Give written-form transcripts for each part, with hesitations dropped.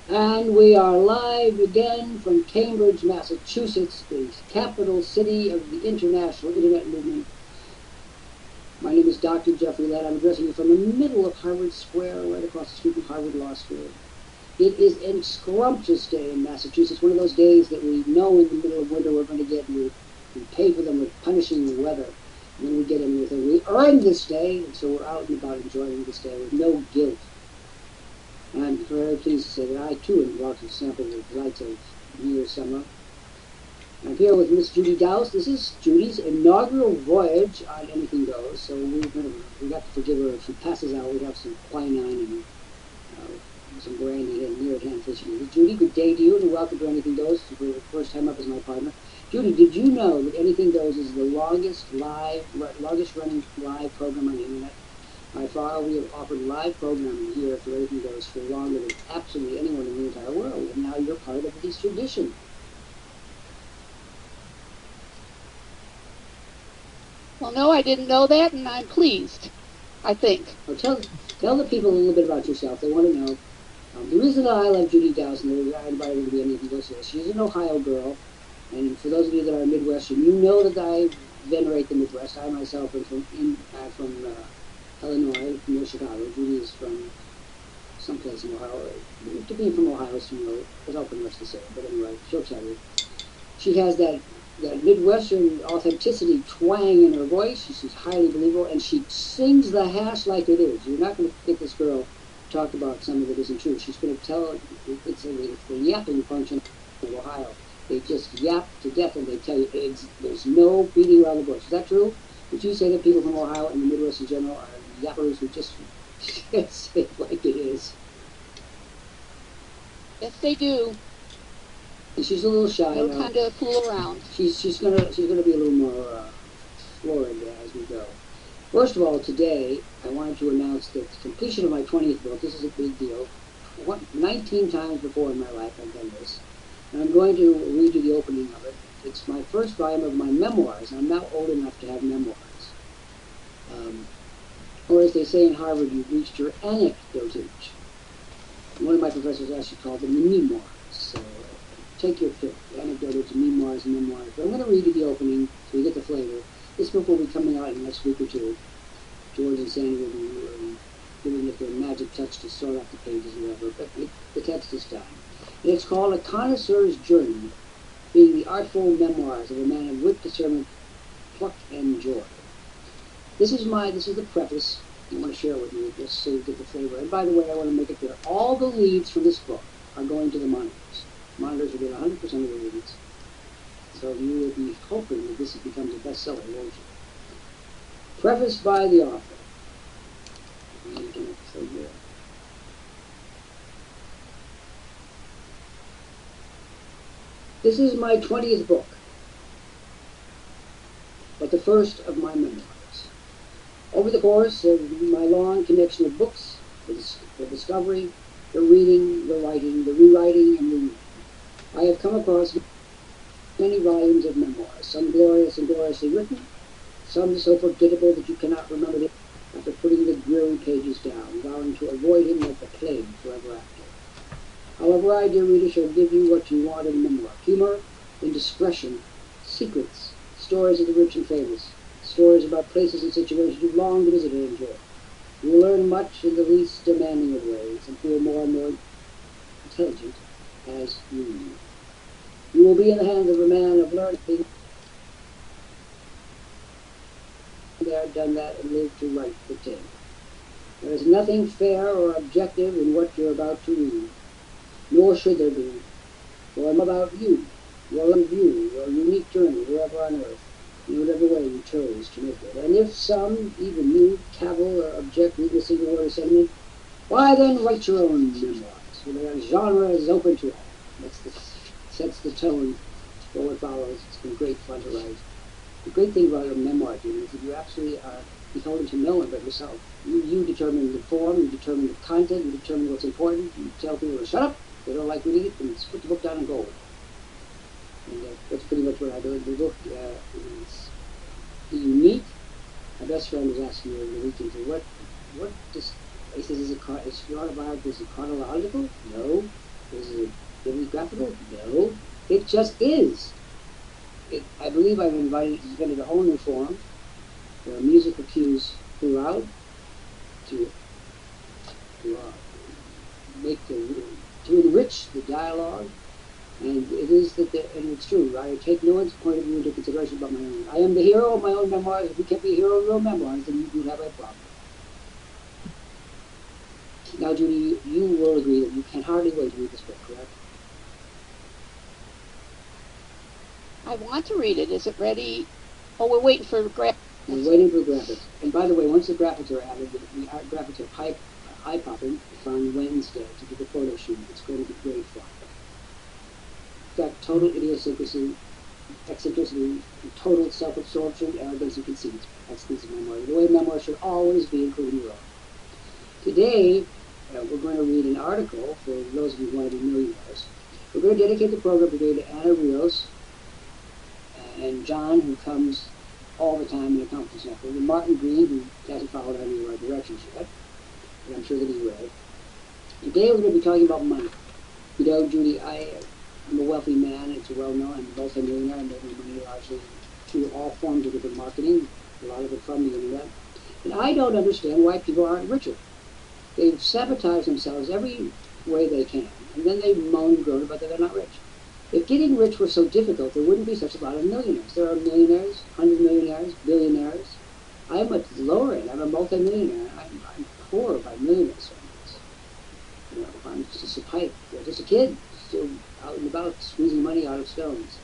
And we are live again from Cambridge, Massachusetts, the capital city of the international internet movement. My name is Dr. Jeffrey Lant. I'm addressing you from the middle of Harvard Square, right across the street from Harvard Law School. It is a scrumptious day in Massachusetts, one of those days that we know in the middle of winter we're going to get. We pay for them with punishing weather. And then we get in with it. We earned this day, and so we're out and about enjoying this day with no guilt. And I'm very pleased to say that I, too, am about to sample the delights of near summer. I'm here with Miss Judy Dowse. This is Judy's inaugural voyage on Anything Goes, so we got to forgive her if she passes out. We have some quinine and some brandy and near at hand fishing. Judy, good day to you, and welcome to Anything Goes for the first time up as my partner. Judy, did you know that Anything Goes is the longest running live program on the internet? By far, we have offered live programming here for Anything Goes for longer than absolutely anyone in the entire world, and now you're part of this tradition. Well, no, I didn't know that, and I'm pleased, I think. Well, tell the people a little bit about yourself. They want to know. The reason that I love Judy Dowse and I invited her to be Anything Goes is she's an Ohio girl, and for those of you that are Midwestern, you know that I venerate the Midwest. I myself am from Illinois, near Chicago. Judy is from someplace in Ohio. To be from Ohio is without pretty much to say, but anyway, she'll tell you. She has that Midwestern authenticity twang in her voice. She's highly believable, and she sings the hash like it is. You're not going to get this girl talk about something that isn't true. She's going to tell it's the yapping function of Ohio. They just yap to death, and they tell you there's no beating around the bush. Is that true? Would you say that people from Ohio and the Midwest in general are yappers who just say it like it is? Yes, they do. And she's a little shy. They'll kind of fool around. She's gonna be a little more florid as we go. First of all, today I wanted to announce the completion of my 20th book. This is a big deal. 19 times before in my life I've done this, and I'm going to read you the opening of it. It's my first volume of my memoirs. I'm now old enough to have memoirs. Or as they say in Harvard, you've reached your anecdotage. One of my professors actually called them the memoirs. So take your pick, anecdotage, memoirs, and memoirs. But I'm going to read you the opening so you get the flavor. This book will be coming out in the next week or two. George and Sandy will be giving it their magic touch to sort out the pages or whatever, but the text is done. And it's called A Connoisseur's Journey, being the artful memoirs of a man of wit, discernment, pluck, and joy. This is the preface I want to share with you, just so you get the flavor. And by the way, I want to make it clear, all the leads from this book are going to the monitors. Monitors will get 100% of the leads. So you will be hoping that this becomes a bestseller, won't you? Prefaced by the author. This is my 20th book, but the first of my memoirs. Over the course of my long connection of books, the discovery, the reading, the writing, the rewriting, and rereading, I have come across many volumes of memoirs, some glorious and gloriously written, some so forgettable that you cannot remember them after putting the dreary pages down, vowing to avoid him like the plague forever after. However, I, dear reader, shall give you what you want in memoir: humor, indiscretion, secrets, stories of the rich and famous, stories about places and situations you've longed to visit and enjoy. You will learn much in the least demanding of ways and feel more and more intelligent as you read. You will be in the hands of a man of learning. There, done that, and lived to write the tale. There is nothing fair or objective in what you're about to read, nor should there be, for I'm about you, your own view, your unique journey wherever on earth, in whatever way you chose to make it. And if some, even you, cavil or object with a single word or sentiment, why then write your own memoirs, for the genre is open to all. Sets the tone for what follows. It's been great fun to write. The great thing about a memoir, Judy, is that you actually are beholden to no one but yourself. You determine the form, you determine the content, you determine what's important. You tell people to shut up, they don't like reading it, then just put the book down and go. And that's pretty much what I do. The book is unique. My best friend was asking me over the weekend, what does, he says, is your autobiography, is it chronological? No. Is it really graphical? No. It just is. I believe I've invented a whole new form. There are musical cues throughout to enrich the dialogue, and it is that, and it's true. I take no one's point of view into consideration but my own. I am the hero of my own memoirs. If you can't be a hero of your own memoirs, then you have a problem. Now, Judy, you will agree that you can hardly wait to read this book, correct? I want to read it. Is it ready? Oh, we're waiting for graphics. We're waiting for graphics. And by the way, once the graphics are added, the graphics are eye-popping. It's on Wednesday to do the photo shoot. It's going to be great fun. It's got total idiosyncrasy, eccentricity, total self-absorption, arrogance, and conceit. That's the memoir. The way memoir should always be, including your own. Today, we're going to read an article for those of you who want to be millionaires. We're going to dedicate the program today to Anna Rios and John, who comes all the time in the conference network, and Martin Green, who hasn't followed any of our directions yet, but I'm sure that he will. Today we're going to be talking about money. You know, Judy, I'm a wealthy man. It's well known. I'm a multi-millionaire. I'm making money largely through all forms of different marketing, a lot of it from the internet. And I don't understand why people aren't richer. They've sabotaged themselves every way they can, and then they moan and groan about that they're not rich. If getting rich were so difficult, there wouldn't be such a lot of millionaires. There are millionaires, 100 millionaires, billionaires. I'm at the lower end. I'm a multi-millionaire. I'm poor by millionaires standards. You know, I'm just a pipe, just a kid, still out and about squeezing money out of stones.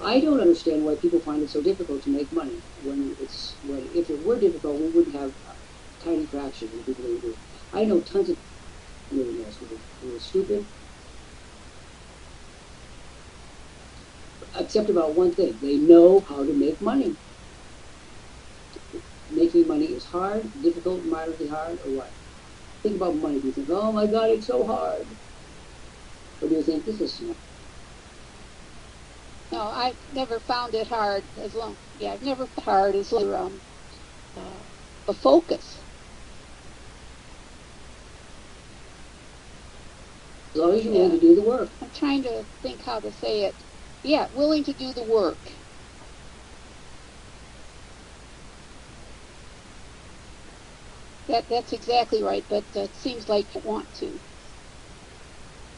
I don't understand why people find it so difficult to make money when if it were difficult, we wouldn't have a tiny fraction of the people who do. I know tons of millionaires who are stupid, except about one thing. They know how to make money. Making money is hard, difficult, moderately hard, or what? Think about money. Do you think, oh my God, it's so hard? Or do you think, this is smart? No, I've never found it hard I've never found it hard as long as a focus. As long as you're willing to do the work. I'm trying to think how to say it. Yeah, willing to do the work. That's exactly right, but it seems like you want to.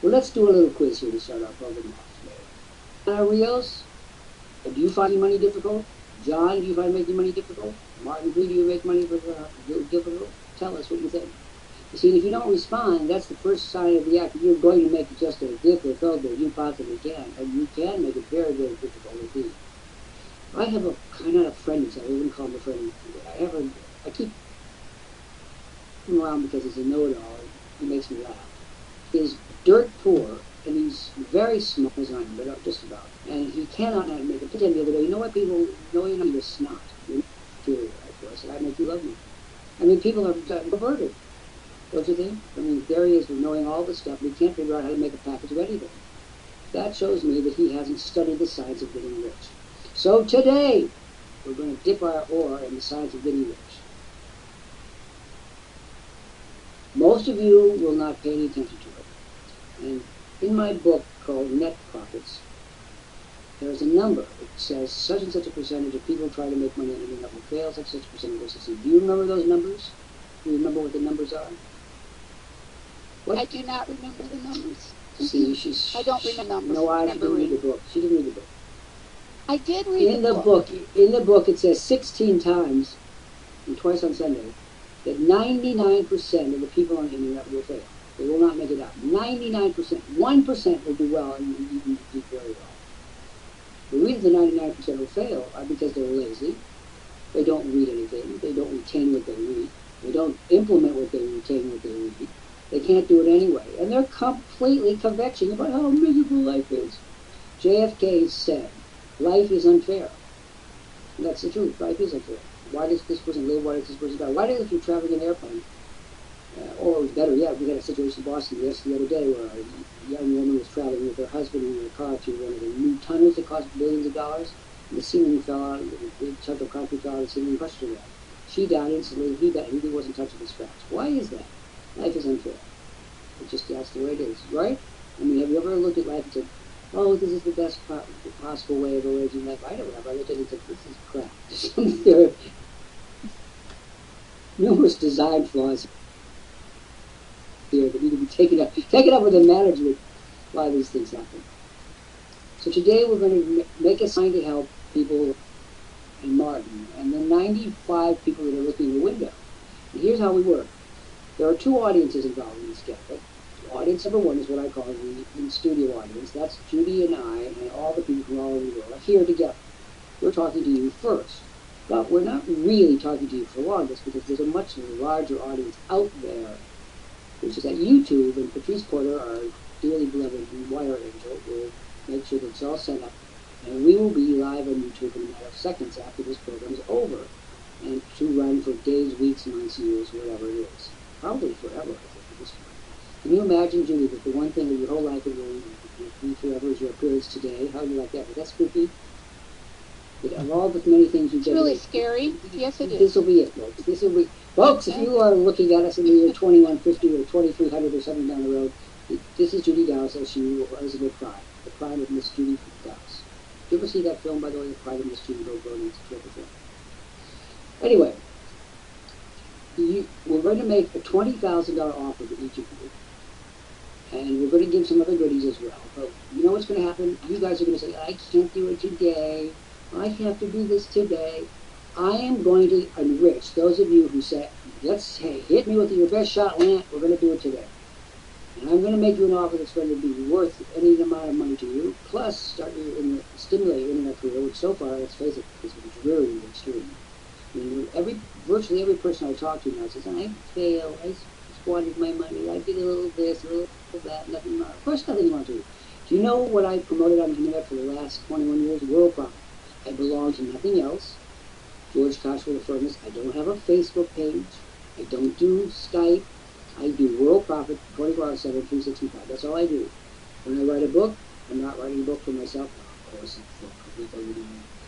Well, let's do a little quiz here to start our program off today. Anna Rios, do you find money difficult? John, do you find making money difficult? Martin, do you make money difficult? Tell us what you think. You see, if you don't respond, that's the first sign of the act. You're going to make it just as difficult as you possibly can, and you can make it very, very difficult indeed. I have a kind of friend, I wouldn't call him a friend. I keep him around because he's a know-it-all. He makes me laugh. He's dirt poor, and he's very smart as I am, but just about. And he cannot not make it. Pretend the other day, you know what, people, you're snot. You're inferior, of course, and I make you love me. I mean, people are perverted. Don't you think? I mean, there he is with knowing all this stuff, and he can't figure out how to make a package of anything. That shows me that he hasn't studied the science of getting rich. So today, we're going to dip our oar in the science of getting rich. Most of you will not pay any attention to it. And in my book called Net Profits, there's a number. It says such and such a percentage of people try to make money and ending up will fail, such and such a percentage will succeed. Do you remember those numbers? Do you remember what the numbers are? What? I do not remember the numbers. See, I don't remember numbers. No, I didn't read the book. She didn't read the book. I did read the book. In the book, it says 16 times, and twice on Sunday, that 99% of the people on the internet will fail. They will not make it out. 99%. 1% will do well, and even do very well. The reason the 99% will fail are because they're lazy. They don't read anything. They don't retain what they read. They don't implement what they retain, what they read. They can't do it anyway. And they're completely kvetching about how miserable life is. JFK said, life is unfair. And that's the truth. Life is unfair. Why does this person live? Why does this person die? Why does if you're traveling in an airplane? Or better yet, we had a situation in Boston the other day where a young woman was traveling with her husband in a car through one of the new tunnels that cost billions of dollars. And the ceiling fell out, the big chunk of concrete fell out, and the ceiling crushed her there. She died instantly. He died. He wasn't touched with the scratch. Why is that? Life is unfair. It's just that's the way it is, right? I mean, have you ever looked at life and said, oh, this is the best possible way of arranging life? I never have. I looked at it and said, this is crap. There are numerous design flaws here that need to be taken up with the management why these things happen. So today we're going to make a sign to help people in Martin and the 95 people that are looking in the window. And here's how we work. There are two audiences involved in this campaign. Audience number one is what I call the in-studio audience. That's Judy and I and all the people from all over the world are here together. We're talking to you first. But we're not really talking to you for long, just because there's a much larger audience out there, which is at YouTube, and Patrice Porter, our dearly beloved wire angel, will make sure that it's all set up. And we will be live on YouTube in a matter of seconds after this program is over, and to run for days, weeks, months, years, whatever it is. Probably forever, I think, at this point. Can you imagine, Julie, that the one thing that your whole life will be forever is your appearance today? How do you like that? Was that spooky? But of all the many things you It's get, really scary. Yes, it is. This will be it, folks. This will be, folks. If you are looking at us in the year 2150 or 2300 or something down the road, this is Judy Dowse as she was in The Crime, The Crime of Miss Judy Dowse. Did you ever see that film, by the way, The Crime of Miss Judy Dowse? It's a terrific film. Anyway, we're going to make a $20,000 offer to each of you. And we're going to give some other goodies as well. But you know what's going to happen? You guys are going to say, I can't do it today. I have to do this today. I am going to enrich those of you who say, hey, hit me with your best shot, Lant. We're going to do it today. And I'm going to make you an offer that's going to be worth any amount of money to you, plus stimulate your internet career, which so far, let's face it, is dreary and extreme. I mean, virtually every person I talk to now says, I failed, I squandered my money, I did a little this, a little that, nothing more. Of course, nothing more to do. Do you know what I promoted on the internet for the last 21 years? WorldProfit. I belong to nothing else. George Koch will affirm this. I don't have a Facebook page. I don't do Skype. I do WorldProfit 24 hours 7, 365. That's all I do. When I write a book, I'm not writing a book for myself. Of course, it's for people who do.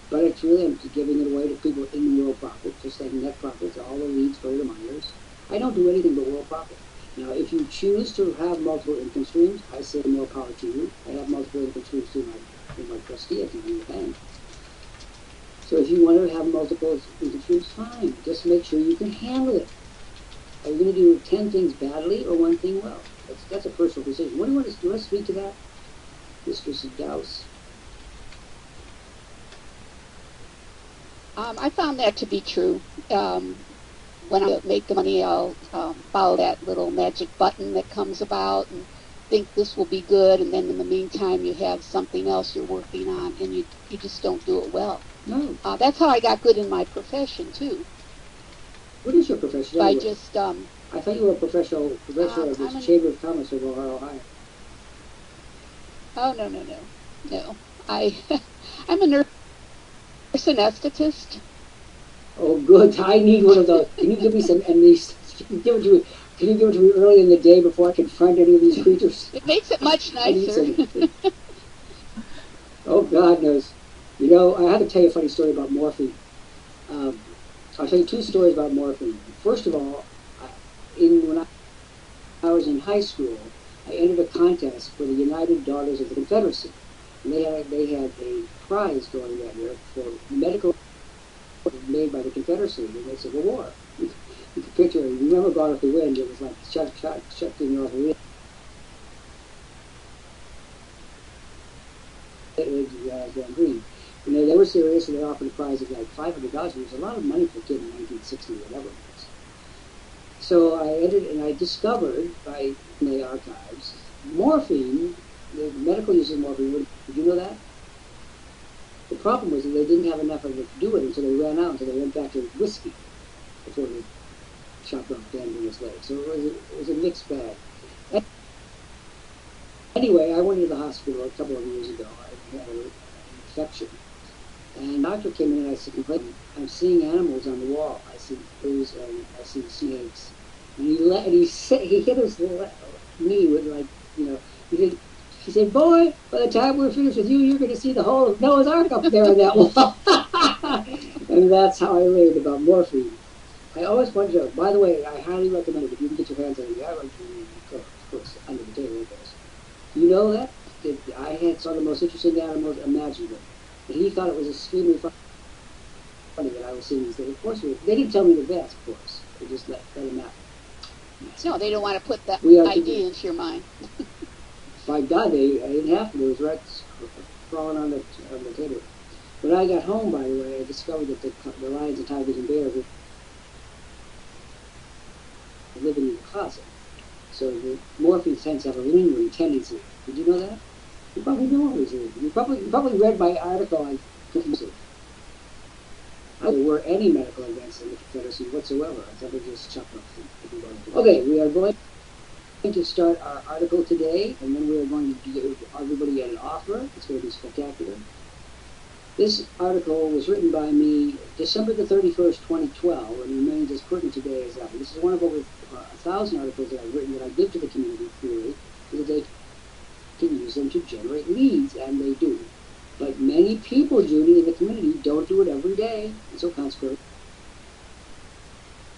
But it's really, I'm giving it away to people in WorldProfit, just like net profits, all the leads go to miners. I don't do anything but WorldProfit. Now, if you choose to have multiple income streams, I say more power to you. I have multiple income streams through my trustee account in the bank. So if you want to have multiple income streams, fine. Just make sure you can handle it. Are you going to do 10 things badly or one thing well? That's a personal decision. What do you want to speak to that, Mr. Dowse? I found that to be true. When I make the money, I'll follow that little magic button that comes about and think this will be good, and then in the meantime you have something else you're working on, and you just don't do it well. No. That's how I got good in my profession, too. What is your profession? By Anyway? just... I thought you were a professor of the Chamber of Commerce of Ohio. Oh, no. I'm a nurse anesthetist. Oh, good. I need one of those. Can you give me some, at least, can you give it to me early in the day before I confront any of these creatures? It makes it much nicer. Oh, God knows. You know, I have to tell you a funny story about morphine. I'll tell you two stories about morphine. First of all, when I was in high school, I entered a contest for the United Daughters of the Confederacy. And they had a prize going that year for medical made by the Confederacy in the Civil War. You can picture it. You remember Gone with the Wind? It was like shutting off the wind. Going green. And they were serious, and they offered a prize of like $500. It was a lot of money for a kid in 1960 or whatever it was. So I entered, and I discovered in the archives morphine. The medical use of morphine. Did you know that? The problem was that they didn't have enough of it to do it until they ran out, until they went back to whiskey before they chopped off Dan Bruno's leg. So it was a mixed bag. Anyway, I went to the hospital a couple of years ago. I had an infection. And the doctor came in and I said, I'm seeing animals on the wall. I see birds and I see snakes. And he hit his knee with, like, you know, he said, boy, by the time we're finished with you, you're going to see the whole of Noah's Ark up there on that wall. And that's how I learned about morphine. I always wanted to, by the way, I highly recommend it if you can get your hands on it. I like to, of course, under the table, I guess. You know that? I had saw the most interesting animals imaginable. And he thought it was extremely funny that I was seeing these things. Of course, they didn't tell me the best, of course. They just let him out. No, they don't want to put that idea into your mind. By God, I didn't have to. There was rats crawling on the table. When I got home, by the way, I discovered that the lions and tigers and bears were living in the closet. So the morphine tends to have a lingering tendency. Did you know that? You probably know all these things. You probably read my article on Confusing. There were any medical events in the Confederacy whatsoever. I thought they just chucked off. Okay, we are going to start our article today, and then we are going to give everybody an offer. It's going to be spectacular. This article was written by me December the 31st, 2012, and remains as pertinent today as ever. This is one of over 1,000 articles that I've written that I give to the community freely, so that they can use them to generate leads, and they do. But many people, Judy, in the community don't do it every day, and so consequently,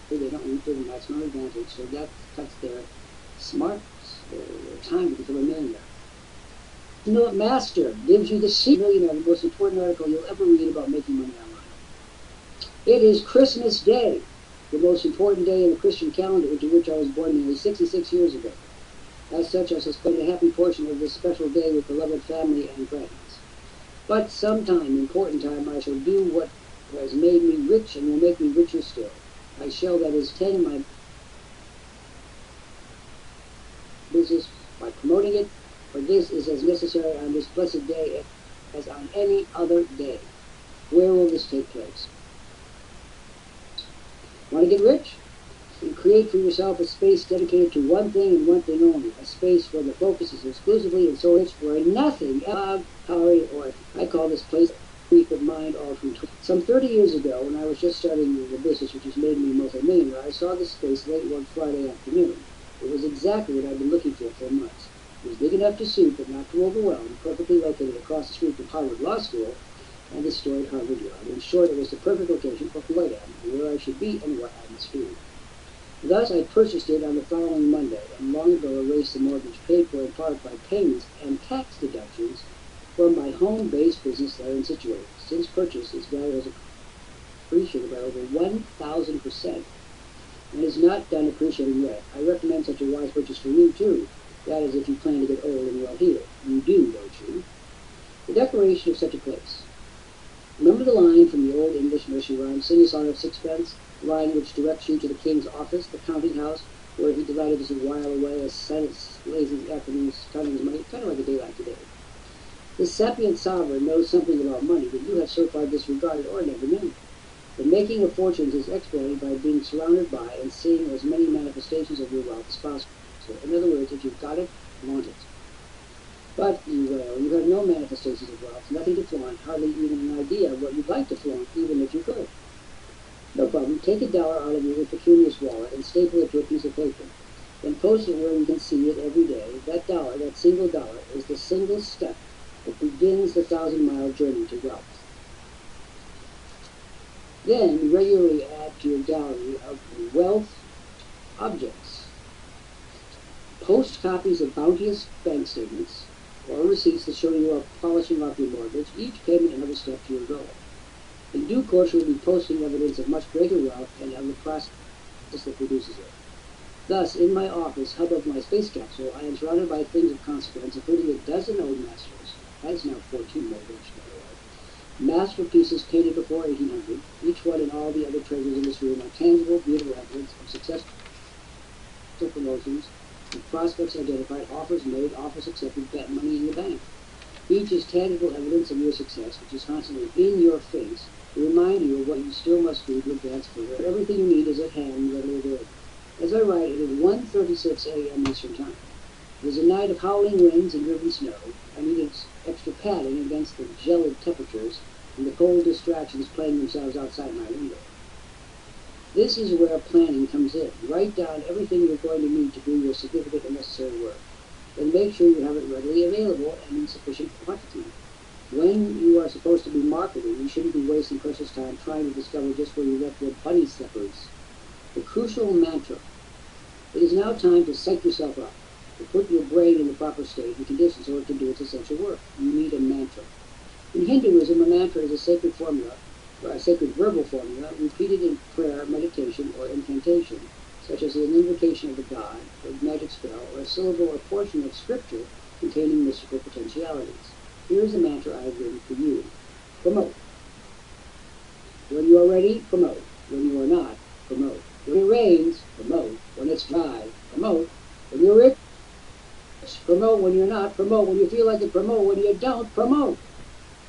they don't use it to the maximum advantage, so that cuts their smarts, their time to become a millionaire. Master gives you the secret millionaire, the most important article you'll ever read about making money online. It is Christmas Day, the most important day in the Christian calendar, into which I was born nearly 66 years ago. As such, I shall spend a happy portion of this special day with beloved family and friends. But sometime, important time, I shall do what has made me rich and will make me richer still. I shall, that is, tend my business by promoting it, for this is as necessary on this blessed day as on any other day. Where will this take place? Want to get rich? And create for yourself a space dedicated to one thing and one thing only, a space where the focus is exclusively and solely for nothing, power, or I call this place brief of mind all from some 30 years ago, when I was just starting the business which has made me a multi-millionaire. I saw this space late one Friday afternoon. It was exactly what I'd been looking for months. It was big enough to suit, but not to overwhelm, perfectly located across the street from Harvard Law School and the historic Harvard Yard. In short, it was the perfect location for who I am, where I should be, and what I must do. Thus, I purchased it on the following Monday, and long ago erased the mortgage paid for in part by payments and tax deductions from my home-based business therein situated. Since purchase, its value has appreciated by over 1,000%, and is not done appreciating yet. I recommend such a wise purchase for you, too. That is, if you plan to get old and well heeled. You do, don't you? The decoration of such a place. Remember the line from the old English nursery rhyme, "Sing a song of sixpence," the line which directs you to the king's office, the counting house, where he delighted to while away a silent, lazy afternoons counting his money, kind of like a day like today. This sapient sovereign knows something about money that you have so far disregarded or never known. The making of fortunes is expedited by being surrounded by and seeing as many manifestations of your wealth as possible. So, in other words, if you've got it, flaunt it. But, you have no manifestations of wealth, nothing to flaunt, hardly even an idea of what you'd like to flaunt, even if you could. No problem. Take $1 out of your impecunious wallet and staple it to a piece of paper. Then post it where you can see it every day. That dollar, that single dollar, is the single step that begins the 1,000-mile journey to wealth. Then regularly add to your gallery of wealth objects. Post copies of bounteous bank statements or receipts that show you are polishing off your mortgage, each payment another step to your goal. In due course, you'll be posting evidence of much greater wealth and of the process that produces it. Thus, in my office, hub of my space capsule, I am surrounded by things of consequence, including a dozen old masters. That is now 14 mortgage, by the way. Masterpieces painted before 1800. Each one and all the other treasures in this room are tangible, beautiful evidence of successful promotions, and prospects identified, offers made, offers accepted, bet money in the bank. Each is tangible evidence of your success, which is constantly in your face, to remind you of what you still must do to advance further. Everything you need is at hand, readily available. As I write, it is 1:36 a.m. Eastern Time. It is a night of howling winds and driven snow. I needed extra padding against the gelid temperatures and the cold distractions playing themselves outside my window. This is where planning comes in. Write down everything you're going to need to do your significant and necessary work. Then make sure you have it readily available and in sufficient quantity. When you are supposed to be marketing, you shouldn't be wasting precious time trying to discover just where you left your bunny slippers. The crucial mantra. It is now time to psych yourself up. to put your brain in the proper state and condition so it can do its essential work. You need a mantra. In Hinduism, a mantra is a sacred formula, or a sacred verbal formula, repeated in prayer, meditation, or incantation, such as an invocation of a god, or a magic spell, or a syllable or portion of scripture containing mystical potentialities. Here's a mantra I have written for you. Promote. When you are ready, promote. When you are not, promote. When it rains, promote. When it's dry, promote. When you're rich, promote. When you're not, promote. When you feel like it, promote. When you don't, promote.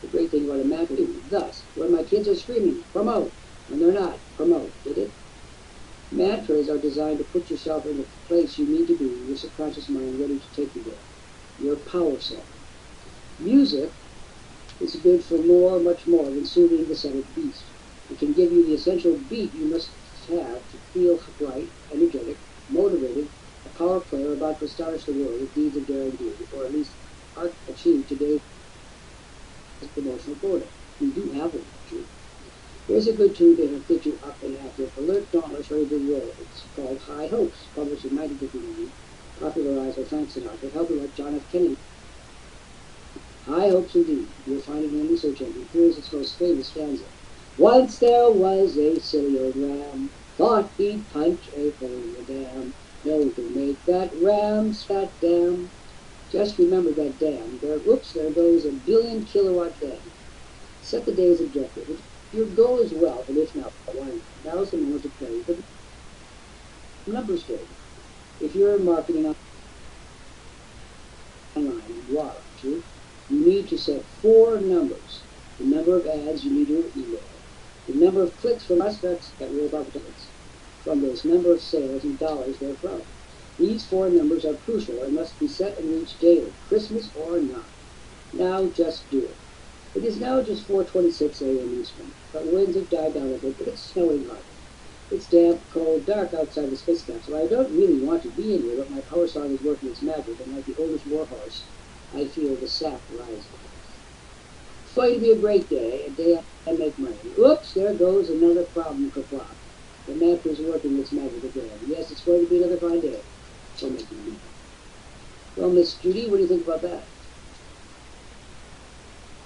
The great thing about a mantra is thus. When my kids are screaming, promote. When they're not, promote. Get it? Mantras are designed to put yourself in the place you need to be, your subconscious mind ready to take you there. Your power center. Music is good for much more than soothing the settled beast. It can give you the essential beat you must have to feel bright, energetic, motivated, a power player about to astonish the world with deeds of daring do, or at least achieve today's promotional quota. We do have one, actually. Here's a good tune to get you up and active, alert, dauntless, ready to roll. It's called High Hopes, published in 1959, popularized by Frank Sinatra, helping like John F. Kennedy. High hopes indeed. You'll find it in any search engine. Here's its most famous stanza. Once there was a silly old ram, thought he'd punch a hole in the dam. No one can make that ram spat dam. Just remember that dam. There goes a 1 billion kilowatt dam. Set the day's objective. If your goal is wealth, and if not, why not? Now's the moment to play the numbers game. If you're in marketing online, you are, aren't you? You need to set 4 numbers. The number of ads you need to email. The number of clicks from prospects that will opportunities. From those number of sales and dollars therefrom. These 4 numbers are crucial and must be set and reached daily, Christmas or not. Now just do it. It is now just 4:26 a.m. Eastern, but winds have died down a bit, but it's snowing hard. It's damp, cold, dark outside the space capsule. I don't really want to be in here, but my power song is working its magic, and like the oldest warhorse, I feel the sap rising. It's going to be a great day, a day I make money. Oops, there goes another problem kerplop. The mantra is working its magic again. Yes, it's going to be another fine day. So making money. Well, Miss Judy, what do you think about that?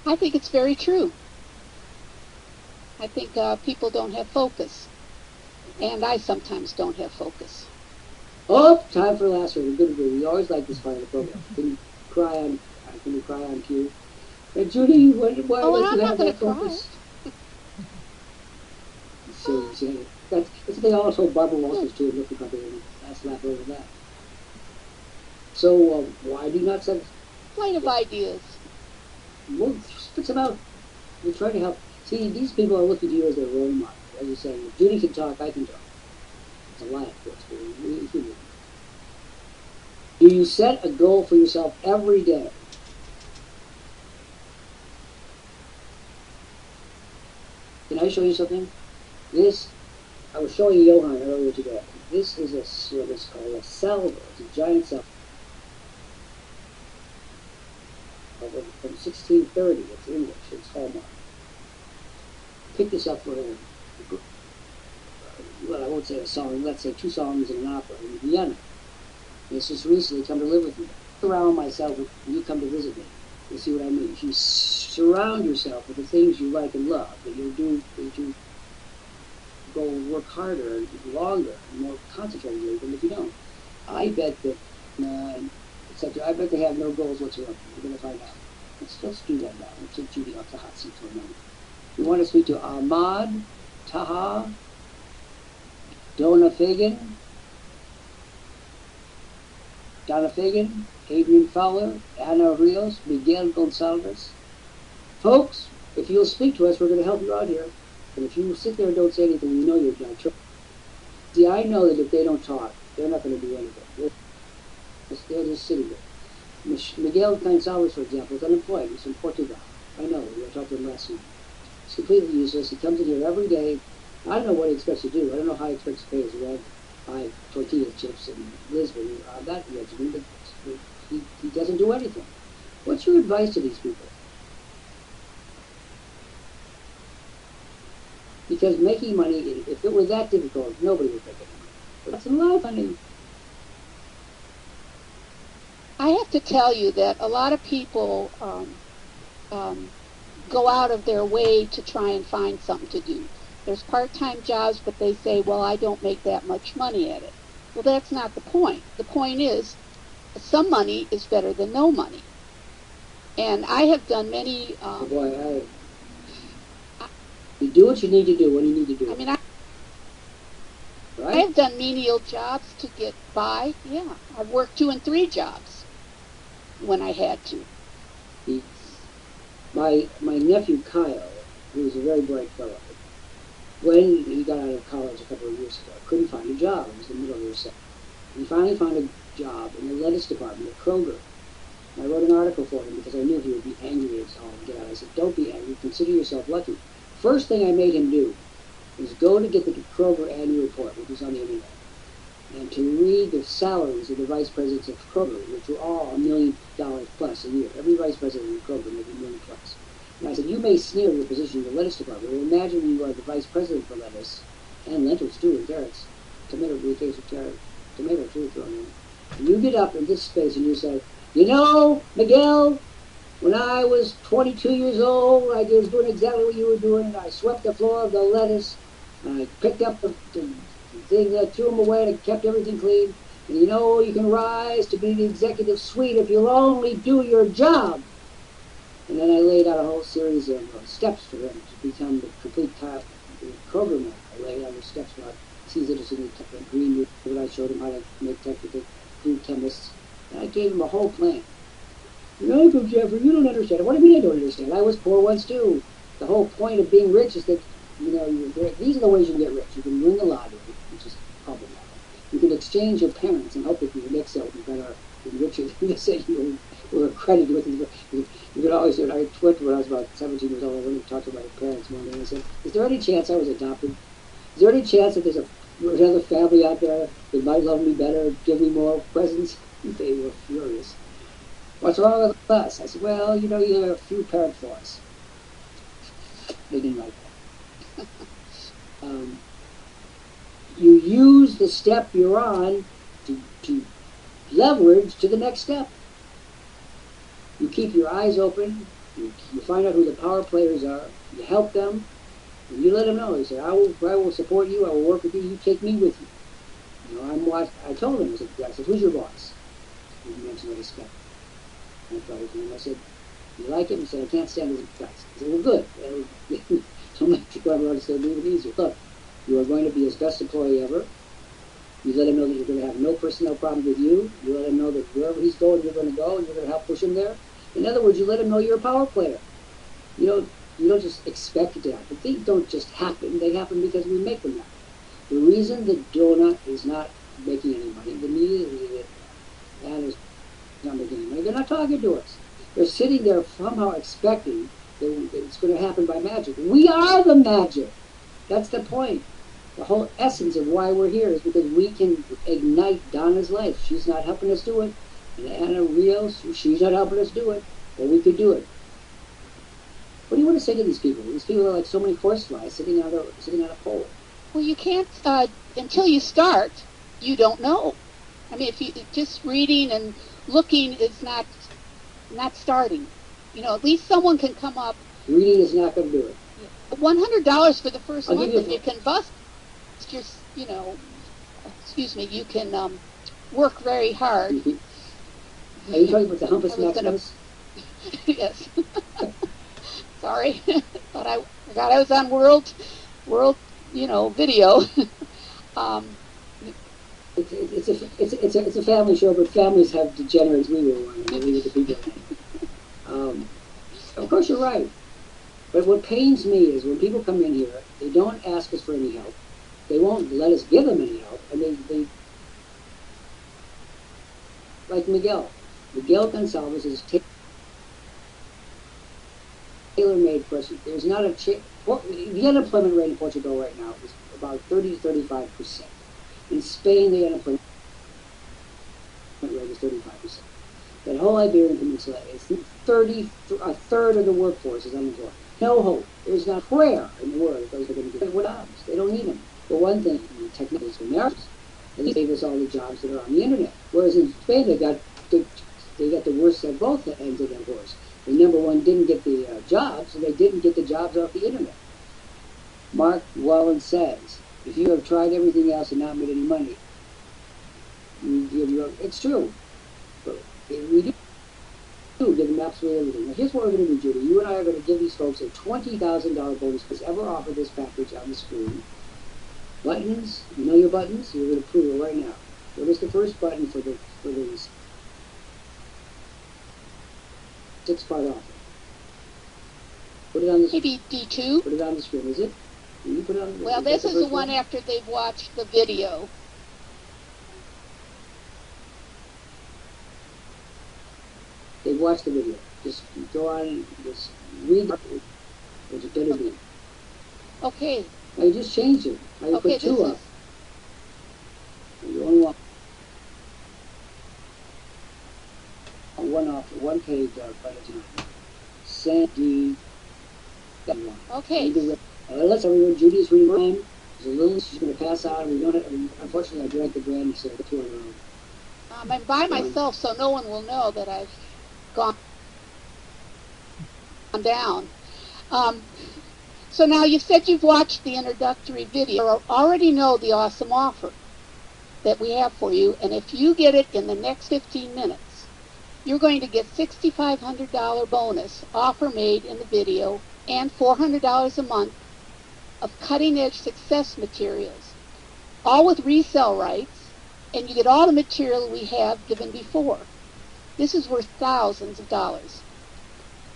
I think it's very true. I think people don't have focus. And I sometimes don't have focus. Oh, time for last word. Good. We always like this part of the program. Can you cry on cue? And Judy, why don't you have that focus? So, that's what they all told Barbara Walters too. Look at the last laugh over that. So why do you not set Flight of ideas? Well, spit them out. We're trying to help. See, these people are looking to you as their role model. As you're saying, if Judy can talk, I can talk. It's a lie, of course. Do you set a goal for yourself every day? Can I show you something? I was showing Johan earlier today. This is a service called a salver. It's a giant salver. From 1630. It's English. It's Hallmark. Pick this up for well, I won't say a song. Let's say 2 songs and an opera in Vienna. It's just recently come to live with me. Surround myself with when you come to visit me. You see what I mean? You surround yourself with the things you like and love. That you'll do. That you go work harder and longer and more concentratedly than if you don't. I bet that. I bet they have no goals whatsoever. We're going to find out. Let's do that now. Let's take Judy off the hot seat for a moment. We want to speak to Ahmad, Taha, Donna Fagan, Adrian Fowler, Ana Rios, Miguel Gonsalves. Folks, if you'll speak to us, we're going to help you out here. And if you sit there and don't say anything, you know you're not true. See, I know that if they don't talk, they're not going to do anything. They're just sitting there. Miguel Gonsalves, for example, is unemployed. He's from Portugal. I know. We were talking to him last night. He's completely useless. He comes in here every day. I don't know what he expects to do. I don't know how he expects to pay his rent, buy tortilla chips in Lisbon on that regimen, but he doesn't do anything. What's your advice to these people? Because making money, if it were that difficult, nobody would make it. But that's in life, honey. I have to tell you that a lot of people go out of their way to try and find something to do. There's part-time jobs, but they say, well, I don't make that much money at it. Well, that's not the point. The point is, some money is better than no money. And I have done many... you do what you need to do when you need to do it. I mean, right? I've done menial jobs to get by. Yeah, I've worked 2 and 3 jobs when I had to. My nephew Kyle, who was a very bright fellow, when he got out of college a couple of years ago, couldn't find a job. It was the middle of the recession. He finally found a job in the lettuce department at Kroger. And I wrote an article for him because I knew he would be angry as all get out. I said, don't be angry. Consider yourself lucky. First thing I made him do was go to get the Kroger annual report, which was on the internet, and to read the salaries of the vice presidents of Kroger, which were all $1 million plus a year. Every vice president of Kroger made $1 million plus. And I said, you may sneer your position in the lettuce department, but imagine you are the vice president for lettuce, and lentils too, and carrots, tomato too thrown in. And you get up in this space and you say, you know, Miguel, when I was 22 years old, I was doing exactly what you were doing. I swept the floor of the lettuce, and I picked up the thing, threw them away, and kept everything clean. And you know, you can rise to be the executive suite if you'll only do your job. And then I laid out a whole series of steps for him to become the complete Kroger man. I laid out the steps for he's interested in green root, but I showed him how to make technical food chemists. And I gave him a whole plan. You know, Uncle Jeffrey, you don't understand. What do you mean I don't understand? I was poor once too. The whole point of being rich is that, you know, these are the ways you can get rich. You can win the lottery, which is problematic. You can exchange your parents and hope that your next self is better and richer than the same you were accredited with. You could always say, I twitched when I was about 17 years old. I went to talk to my parents one day and I said, is there any chance I was adopted? Is there any chance that there's another family out there that might love me better, give me more presents? They were furious. What's wrong with us? I said, well, you know, you have a few parent flaws. They didn't like that. You use the step you're on to leverage to the next step. You keep your eyes open. You find out who the power players are. You help them. And you let them know. You say, I will support you. I will work with you. You take me with you. You know, I told him, I said, who's your boss? He mentioned what I spent. I said, you like him? He said, I can't stand his guts. I said, well, good. So make sure everyone said, leave it easier. Look, you are going to be his best employee ever. You let him know that you're going to have no personnel problem with you. You let him know that wherever he's going, you're going to go, and you're going to help push him there. In other words, you let him know you're a power player. You don't just expect it to happen. Things don't just happen. They happen because we make them happen. The reason the donut is not making any money, the media is that not making any money. They're not talking to us. They're sitting there somehow expecting that it's going to happen by magic. We are the magic. That's the point. The whole essence of why we're here is because we can ignite Donna's life. She's not helping us do it. And Anna Rios, she's not helping us do it. But we could do it. What do you want to say to these people? These people are like so many horseflies sitting on a pole. Well, you can't, until you start, you don't know. I mean, if you just reading and looking is not starting. You know, at least someone can come up. Reading is not going to do it. $100 for the first month, and you can bust your, you know, you can work very hard. Are you talking about the Humpus Maximus? Yes. Sorry, thought I forgot I was on world, you know, video. It's a family show, but families have degenerates. We were one. We were the people. Of course, you're right. But what pains me is when people come in here, they don't ask us for any help. They won't let us give them any help, and they like Miguel. Miguel Gonzalez is tailor-made person. There's not a the unemployment rate in Portugal right now is about 30 to 35%. In Spain, the unemployment rate is 35%. That whole Iberian Peninsula is a third of the workforce is unemployed. No hope. There's not prayer in the world that those are going to get jobs. They don't need them. For one thing, technically, it's Americans. And they gave us all the jobs that are on the internet. Whereas in Spain, they got they got the worst of both ends of that horse. The number one didn't get the jobs, and they didn't get the jobs off the internet. Mark Wallen says, if you have tried everything else and not made any money, it's true. But we do give them absolutely everything. Now here's what we're going to do, Judy. You and I are going to give these folks a $20,000 bonus because ever offered this package on the screen. Buttons, you know your buttons? You're going to prove it right now. What is the first button for the 6-part offer? Put it on the screen. Maybe D2? Put it on the screen, is it? Can you put it on? Well, this is the one after they've watched the video. They've watched the video. Just go on and just read it. What's it going to be? Okay. Now you just changed it. Now you Okay, put 2 up. You only want one off, one page by the time. Send the one. Okay. Let's everyone. Judy's reading mine. There's a little. She's going to pass out. We don't have. Unfortunately, I drank the brand, so 2 on our own. I'm by myself, so no one will know that I've gone down. So now you said you've watched the introductory video. You already know the awesome offer that we have for you, and if you get it in the next 15 minutes, you're going to get $6,500 bonus offer made in the video and $400 a month of cutting-edge success materials, all with resell rights, and you get all the material we have given before. This is worth thousands of dollars.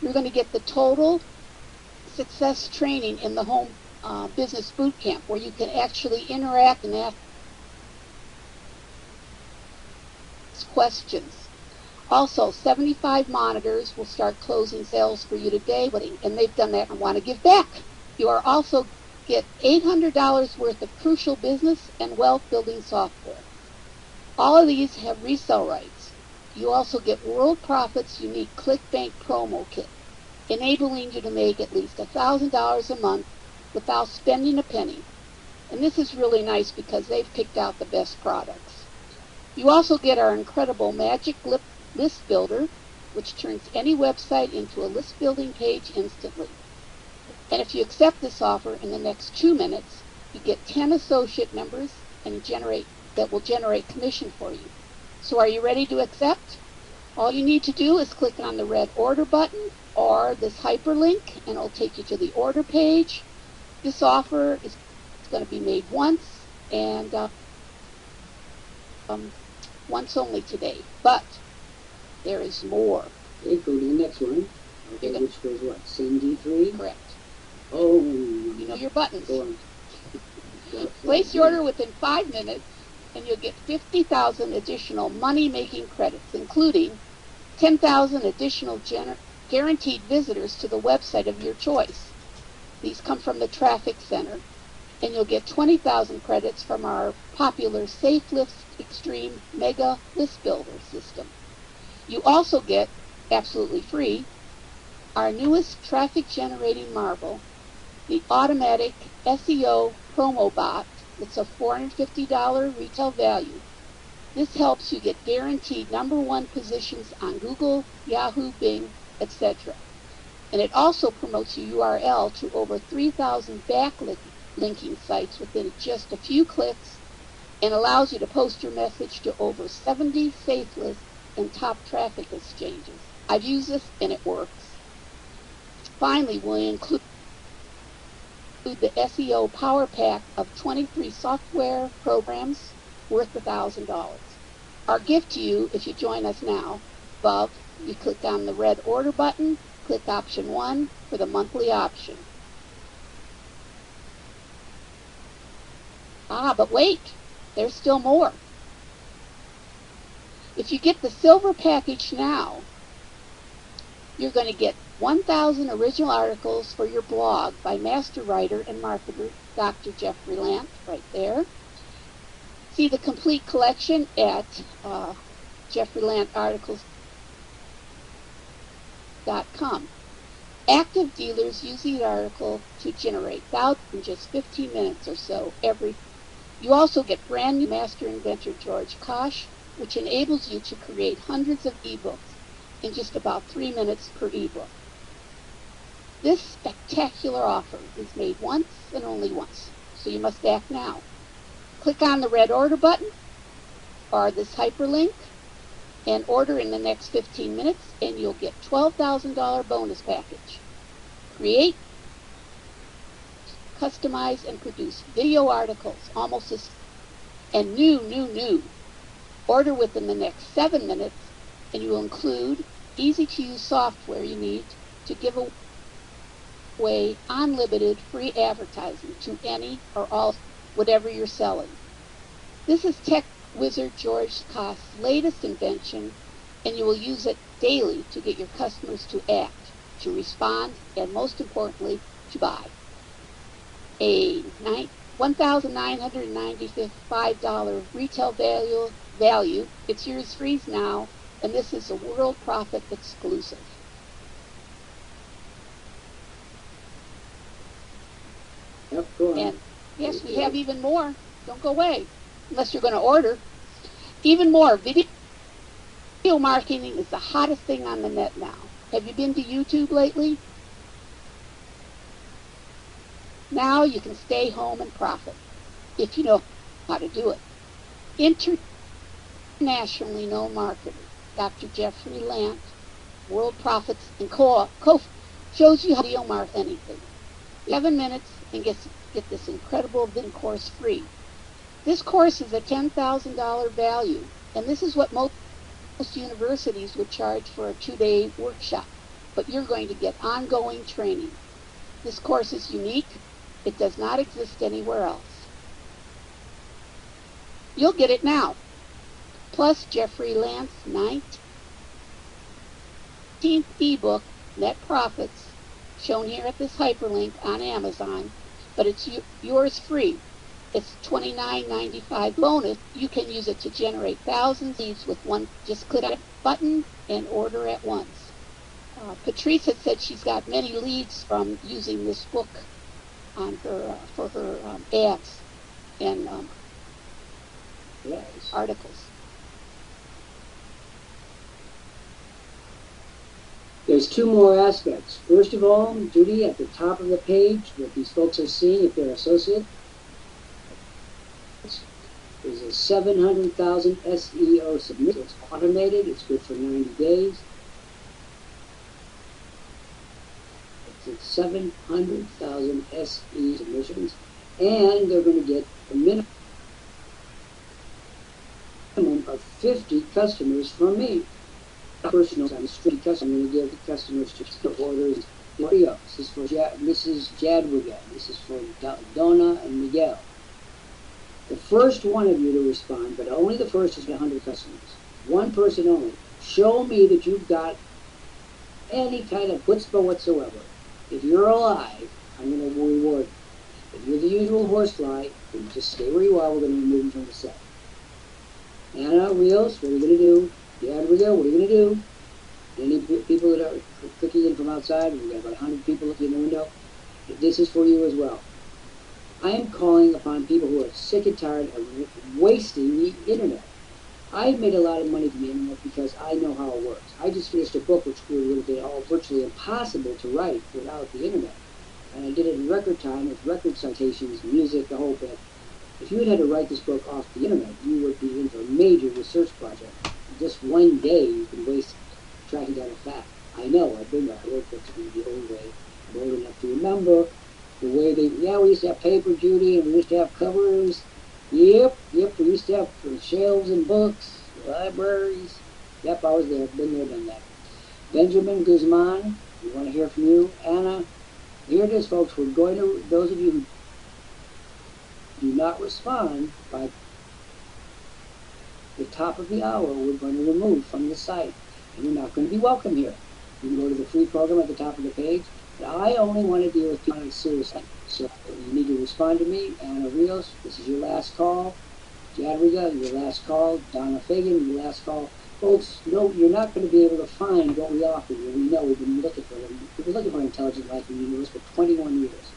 You're going to get the total success training in the home business boot camp, where you can actually interact and ask questions. Also, 75 monitors will start closing sales for you today, and they've done that and want to give back. You are also get $800 worth of crucial business and wealth building software. All of these have resell rights. You also get WorldProfit's unique ClickBank promo kit, enabling you to make at least $1,000 a month without spending a penny. And this is really nice because they've picked out the best products. You also get our incredible Magic List Builder, which turns any website into a list building page instantly. And if you accept this offer in the next 2 minutes, you get 10 associate members and that will generate commission for you. So are you ready to accept? All you need to do is click on the red order button or this hyperlink, and it'll take you to the order page. This offer is going to be made once, and once only today. But there is more. Okay, go to the next one. Okay, which was what? Send D3? Correct. Oh. You know your buttons. Go on. Place your order within 5 minutes, and you'll get 50,000 additional money-making credits, including 10,000 additional guaranteed visitors to the website of your choice. These come from the Traffic Center, and you'll get 20,000 credits from our popular Safelist Extreme Mega List Builder system. You also get, absolutely free, our newest traffic-generating marvel, the automatic SEO promo bot. It's a $450 retail value. This helps you get guaranteed #1 positions on Google, Yahoo, Bing, etc. And it also promotes your URL to over 3,000 backlinking sites within just a few clicks, and allows you to post your message to over 70 Safelist and top traffic exchanges. I've used this and it works. Finally, we'll include the SEO Power Pack of 23 software programs worth $1,000. Our gift to you, if you join us now, above, you click on the red order button, click option 1 for the monthly option. But wait, there's still more. If you get the silver package now, you're going to get 1,000 original articles for your blog by master writer and marketer Dr. Jeffrey Lant, right there. See the complete collection at jeffreylantarticles.com. Active dealers use the article to generate thousands in just 15 minutes or so every. You also get brand new master inventor George Kosh, which enables you to create hundreds of ebooks in just about 3 minutes per ebook. This spectacular offer is made once and only once, so you must act now. Click on the red order button or this hyperlink and order in the next 15 minutes and you'll get $12,000 bonus package. Create, customize, and produce video articles almost as and new. Order within the next 7 minutes and you will include easy-to-use software you need to give away unlimited free advertising to any or all whatever you're selling. This is Tech Wizard George Kost's latest invention, and you will use it daily to get your customers to act, to respond, and most importantly, to buy. A $1,995 retail value. It's yours free now, and this is a World Profit exclusive. Yep, go on. And yes, we have even more. Don't go away, unless you're going to order. Even more. Video marketing is the hottest thing on the net now. Have you been to YouTube lately? Now you can stay home and profit, if you know how to do it. Internationally known marketer, Dr. Jeffrey Lant, World Profits and Co. shows you how to video market anything. 11 minutes and get this incredible video course free. This course is a $10,000 value, and this is what most universities would charge for a 2-day workshop, but you're going to get ongoing training. This course is unique. It does not exist anywhere else. You'll get it now. Plus Jeffrey Lant's 19th ebook, Net Profits, shown here at this hyperlink on Amazon, but it's yours free. It's $29.95 bonus. You can use it to generate thousands of leads with one. Just click on a button and order at once. Patrice had said she's got many leads from using this book on her for her ads and Yes. articles. There's two more aspects. First of all, Judy, at the top of the page, what these folks are seeing if they're associate, there's a 700,000 SEO submission. It's automated. It's good for 90 days. It's at 700,000 SE submissions, and they're going to get a minimum of 50 customers from me. Personal time, street customer. I'm going to give the customers to orders. This is for Mrs. Jadwiga. This is for Donna and Miguel. The first one of you to respond, but only the first is 100 customers. One person only. Show me that you've got any kind of chutzpah whatsoever. If you're alive, I'm going to reward you. If you're the usual horsefly, then just stay where you are. We're going to remove you from the set. Anna Rios, what are you going to do? Jadwiga, what are you going to do? Any people that are clicking in from outside, we've got about 100 people looking in the window. This is for you as well. I am calling upon people who are sick and tired of wasting the internet. I've made a lot of money from the internet because I know how it works. I just finished a book which would have been all virtually impossible to write without the internet. And I did it in record time with record citations, music, the whole bit. If you had to write this book off the internet, you would be into a major research project. Just one day you can waste tracking down a fact. I know, I've been there. I wrote books the old way. I'm old enough to remember the way we used to have paper, Judy, and we used to have covers. Yep, we used to have shelves and books, libraries. Yep, I was there, been there, done that. Benjamin Guzman, we want to hear from you. Anna, here it is, folks. We're going to, those of you who do not respond by the top of the hour, we're going to remove from the site. And you're not going to be welcome here. You can go to the free program at the top of the page. But I only want to deal with people seriously. So you need to respond to me. Anna Rios, this is your last call. Jadwiga, your last call. Donna Fagan, your last call. Folks, no, you're not going to be able to find what we offer you. We know we've been looking for them. We've been looking for Intelligent Life in the universe for 21 years.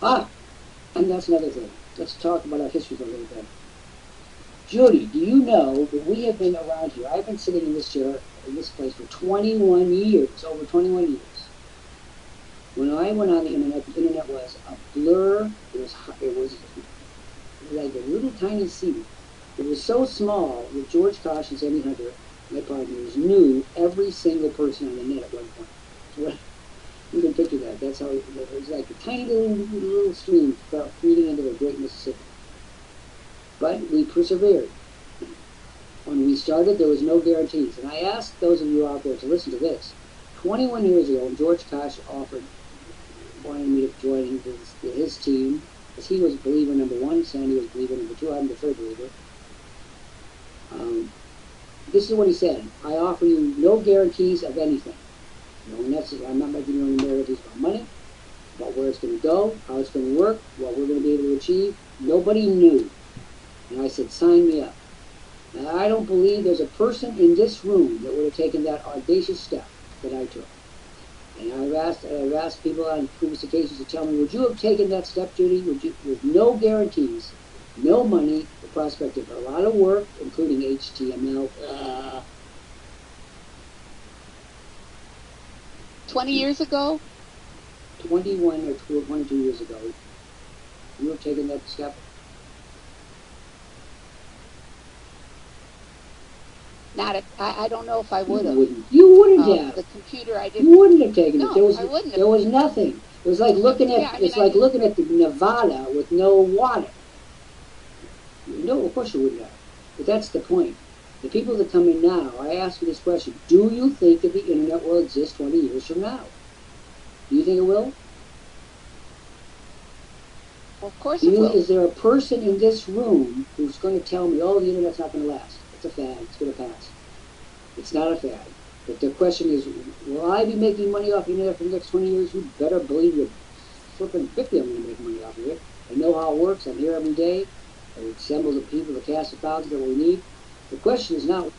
And that's another thing. Let's talk about our history for a little bit. Judy, do you know that we have been around here? I've been sitting in this chair in this place for 21 years, over 21 years. When I went on the internet was a blur. It was like a little tiny seed. It was so small that George Kosh and Sandy Hunter, my partners, knew every single person on the net at one point. So you can picture that. That's how it was, like a tiny little stream feeding into the great Mississippi. But we persevered. When we started, there was no guarantees. And I asked those of you out there to listen to this. 21 years ago, George Kosh wanted me to join his team, because he was believer number one, Sandy was believer number two, I'm the third believer. This is what he said: I offer you no guarantees of anything. I'm not making you any guarantees about money, about where it's going to go, how it's going to work, what we're going to be able to achieve. Nobody knew. And I said, sign me up. Now, I don't believe there's a person in this room that would have taken that audacious step that I took. And I've asked people on previous occasions to tell me, would you have taken that step, Judy? Would you, with no guarantees, no money, the prospect of a lot of work, including HTML. 20 years ago? 21 or 22 years ago. You have taken that step? I don't know if I would have. You wouldn't have. The computer, I didn't. You wouldn't have taken it. There was, I wouldn't have. There was nothing. It was like looking at looking at the Nevada with no water. No, of course you wouldn't have. But that's the point. The people that come in now, I ask you this question: do you think that the internet will exist 20 years from now? Do you think it will? Well, of course it will. Is there a person in this room who's going to tell me, oh, the internet's not going to last? It's a fad. It's going to pass. It's not a fad. But the question is, will I be making money off the internet for the next 20 years? You better believe you're flipping 50 I'm going to make money off of it. I know how it works. I'm here every day. I assemble the people, the cast of thousands that we need. The question is not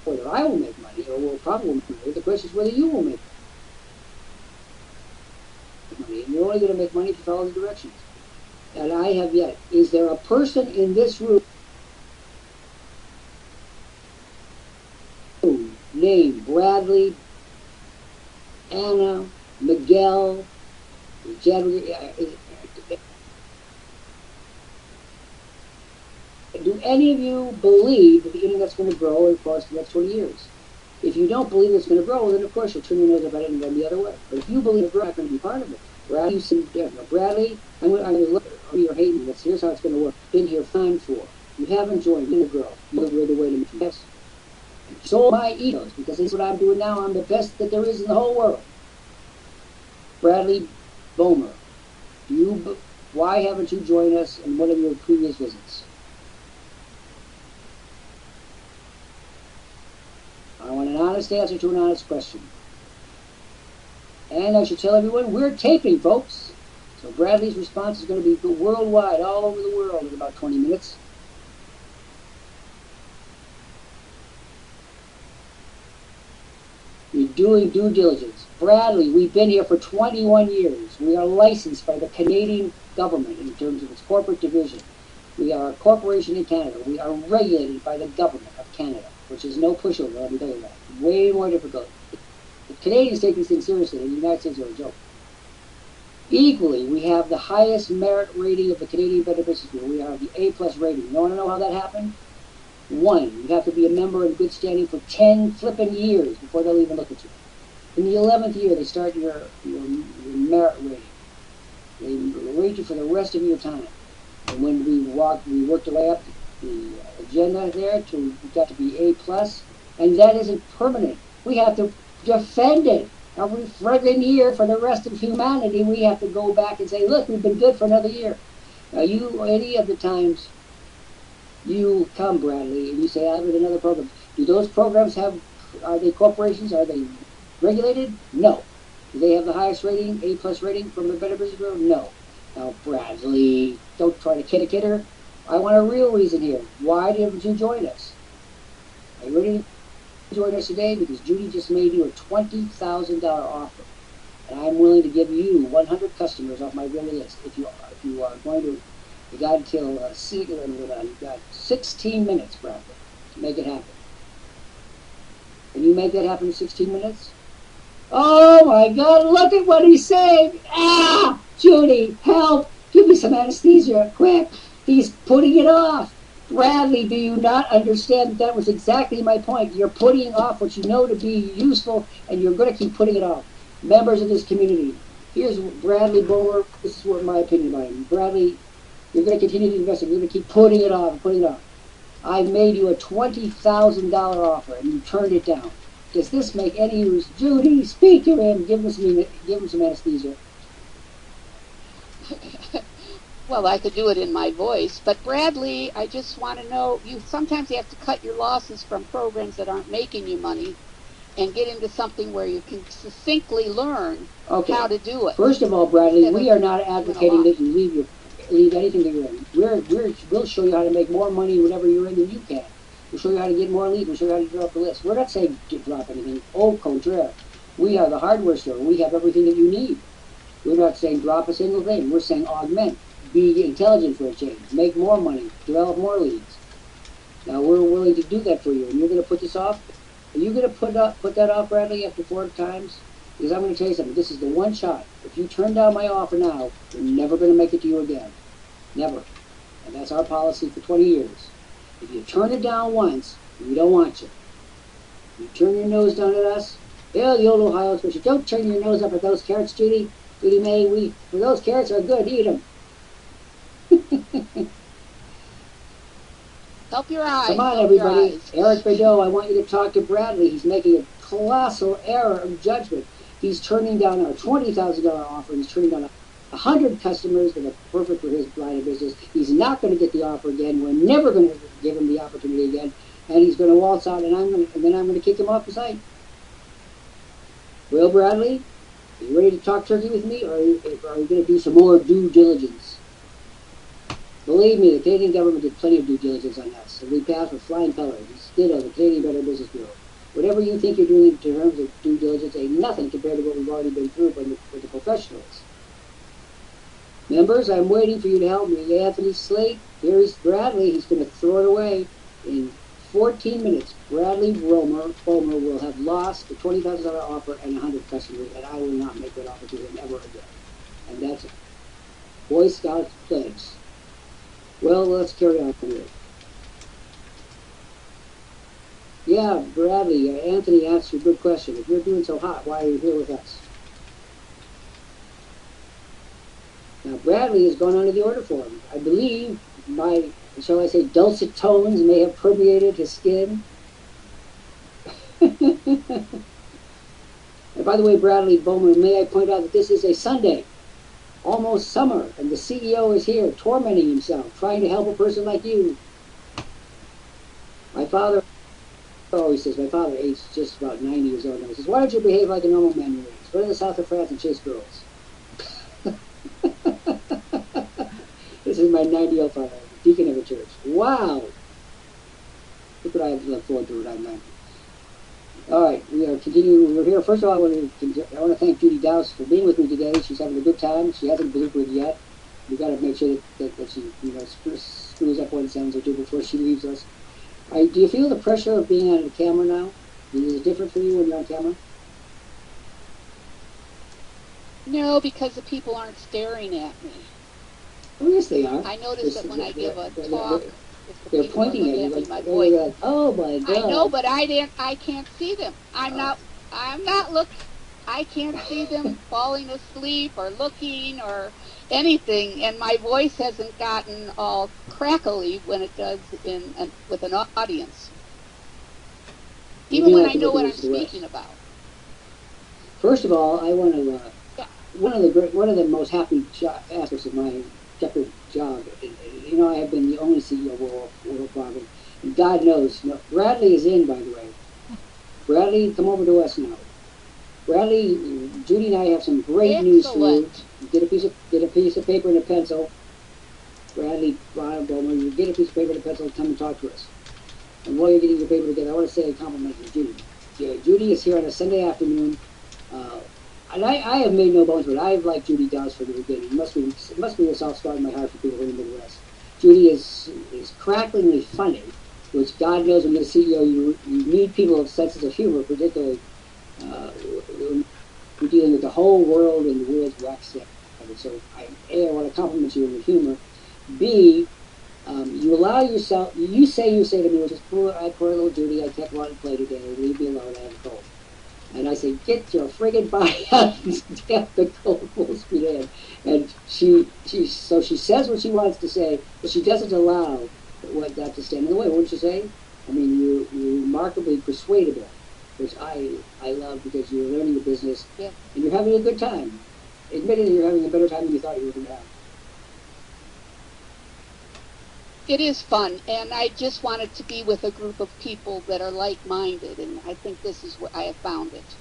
whether I will make money or will probably make money. The question is whether you will make money. And you're only going to make money if you follow the directions. And I have yet. Is there a person in this room named Bradley, Anna, Miguel, do any of you believe that the internet's going to grow across the next 20 years? If you don't believe it's going to grow, then of course you'll turn your nose up at it and go the other way. But if you believe it's not going to be part of it, Bradley, I'm going to look at your hating this. Here's how it's going to work. Been here fine for. You haven't joined in the grow. You're the way to make this. So my ethos, because this is what I'm doing now. I'm the best that there is in the whole world. Bradley Bomer, why haven't you joined us in one of your previous visits? I want an honest answer to an honest question. And I should tell everyone, we're taping, folks. So Bradley's response is going to be worldwide, all over the world, in about 20 minutes. You're doing due diligence. Bradley, we've been here for 21 years. We are licensed by the Canadian government in terms of its corporate division. We are a corporation in Canada. We are regulated by the government of Canada, which is no pushover, let me tell you that. Way more difficult. The Canadians take these things seriously, and the United States are a joke. Equally, we have the highest merit rating of the Canadian Better Business Bureau. We are the A+ rating. You want to know how that happened? 1, you have to be a member in good standing for 10 flipping years before they'll even look at you. In the 11th year, they start your merit rating. They rate you for the rest of your time. And when we worked our way up the agenda there we got to be A+, and that isn't permanent. We have to defend it. Every friggin' year for the rest of humanity, we have to go back and say, look, we've been good for another year. Now, any of the times you come, Bradley, and you say, I'm in another program. Do those programs are they corporations? Are they regulated? No. Do they have the highest rating, A+ rating from the Better Business Bureau? No. Now, Bradley, don't try to kid her. I want a real reason here. Why didn't you join us? Are you ready to join us today? Because Judy just made you a $20,000 offer. And I'm willing to give you 100 customers off my really list. If you are going to, you got until you've got 16 minutes, Bradley, to make it happen. Can you make that happen in 16 minutes? Oh my God, look at what he's saying. Ah, Judy, help. Give me some anesthesia, quick. He's putting it off. Bradley, do you not understand that was exactly my point? You're putting off what you know to be useful, and you're going to keep putting it off. Members of this community, here's Bradley Bowler. This is what my opinion about him. Bradley, you're going to continue to invest in. You're going to keep putting it off and putting it off. I've made you a $20,000 offer, and you turned it down. Does this make any use? Judy, speak to him. Give him some anesthesia. Well, I could do it in my voice, but Bradley, I just want to know, sometimes you have to cut your losses from programs that aren't making you money and get into something where you can succinctly learn how to do it. First of all, Bradley, we are not advocating that you leave anything that you're in. We'll show you how to make more money whatever you're in than you can. We'll show you how to get more leads. We'll show you how to drop the list. We're not saying to drop anything. Au contraire. We are the hardware store. We have everything that you need. We're not saying drop a single thing. We're saying augment. Be intelligent for a change. Make more money. Develop more leads. Now, we're willing to do that for you. And you're going to put this off? Are you going to put that off, Bradley, after 4 times? Because I'm going to tell you something. This is the one shot. If you turn down my offer now, we're never going to make it to you again. Never. And that's our policy for 20 years. If you turn it down once, we don't want you. You turn your nose down at us. Yeah, the old Ohio expression. Don't turn your nose up at those carrots, Judy. Judy May, those carrots are good. Eat them. Help your eyes. Come on, everybody. Eric Badeau, I want you to talk to Bradley. He's making a colossal error of judgment. He's turning down our $20,000 offer. He's turning down 100 customers that are perfect for his line of business. He's not going to get the offer again. We're never going to give him the opportunity again. And he's going to waltz out, and then I'm going to kick him off the site. Well, Bradley, are you ready to talk turkey with me, or are you going to do some more due diligence? Believe me, the Canadian government did plenty of due diligence on us, and we passed with flying colors. Ditto, the Canadian Better Business Bureau. Whatever you think you're doing in terms of due diligence ain't nothing compared to what we've already been through with the professionals. Members, I'm waiting for you to help me. Anthony Slate, here's Bradley. He's going to throw it away. In 14 minutes, Bradley Bulmer will have lost the $20,000 offer and 100 customers, and I will not make that offer to him ever again. And that's it. Boy Scout pledge. Well, let's carry on from here. Yeah, Bradley, Anthony asked you a good question. If you're doing so hot, why are you here with us? Now, Bradley has gone onto the order form. I believe my, shall I say, dulcet tones may have permeated his skin. And by the way, Bradley Bowman, may I point out that this is a Sunday, almost summer, and the CEO is here tormenting himself, trying to help a person like you. My father always says, my father aged just about 90 years old now. He says, why don't you behave like a normal man you is? Go to the south of France and chase girls. This is my 90-year-old father, deacon of a church. Wow! Look what I have to look forward to when I'm 90. All right, we are continuing. We're here. First of all, I want to thank Judy Dowse for being with me today. She's having a good time. She hasn't bloopered yet. We've got to make sure that she screws up one sentence or two before she leaves us. Do you feel the pressure of being on the camera now? Is it different for you when you're on camera? No, because the people aren't staring at me. Oh, yes, they are. I notice that when I give a talk, they're pointing at you like, oh my God. I know, but I can't see them. I'm not looking. I can't see them falling asleep or looking or anything, and my voice hasn't gotten all crackly when it does with an audience. Even when I know what I'm speaking about. First of all, I want to one of the most happy aspects of my job. You know, I have been the only CEO of WorldProfit, and God knows, Bradley is in, by the way. Bradley, come over to us now. Bradley, Judy and I have some great news for you. Get a piece of paper and a pencil. Bradley, Bowman, you get a piece of paper and a pencil and come and talk to us. And while you're getting your paper together, I want to say a compliment to Judy. Judy is here on a Sunday afternoon. And I have made no bones with it. I've liked Judy Dowse from the beginning. It must be a soft spot in my heart for people in the Midwest. Judy is cracklingly funny. which God knows when you're a CEO, you need people with senses of humor, particularly when you're dealing with the whole world and the world's wax set. So, A, I want to compliment you on your humor. B, you allow yourself, you say to me, which is, poor little Judy, I can't go out and play today, leave me alone, I have a cold. And I say, get your friggin' body out and stamp the cold full speed ahead. And she says what she wants to say, but she doesn't allow that to stand in the way. Wouldn't you say? I mean, you're remarkably persuadable, which I love, because you're learning the business, Yeah. and you're having a good time. Admittedly, you're having a better time than you thought you were going to have. It is fun, and I just wanted to be with a group of people that are like-minded, and I think this is where I have found it.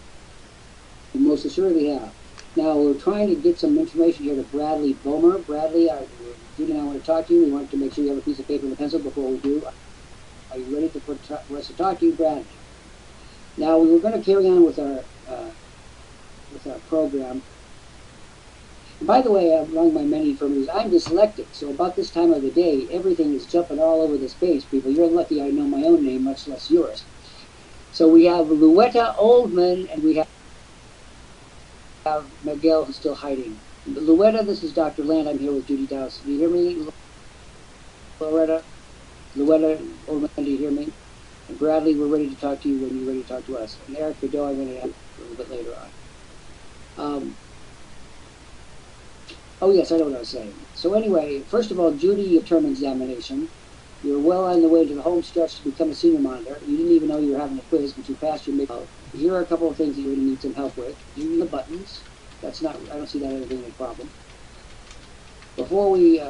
You most assuredly have. Now, we're trying to get some information here to Bradley Bomer. Bradley, Judy and I want to talk to you. We want to make sure you have a piece of paper and a pencil before we do. Are you ready for us to talk to you, Bradley? Now, we were going to carry on with our program. And by the way, among my many infirmities, I'm dyslexic, so about this time of the day, everything is jumping all over this page, people. You're lucky I know my own name, much less yours. So we have Louetta Oldman, and we have Miguel, who's still hiding. Louetta, this is Dr. Lant. I'm here with Judy Dowse. Do you hear me, Louetta? Louetta Oldman, do you hear me? And Bradley, we're ready to talk to you when you're ready to talk to us. And Eric Godot, I'm going to have a little bit later on. Oh yes, I know what I was saying. So anyway, first of all, Judy, your term examination. You're well on the way to the home stretch to become a senior monitor. You didn't even know you were having a quiz, but you passed your midterm. Here are a couple of things that you really need some help with. Using the buttons. That's not, I don't see that as being a problem. Before we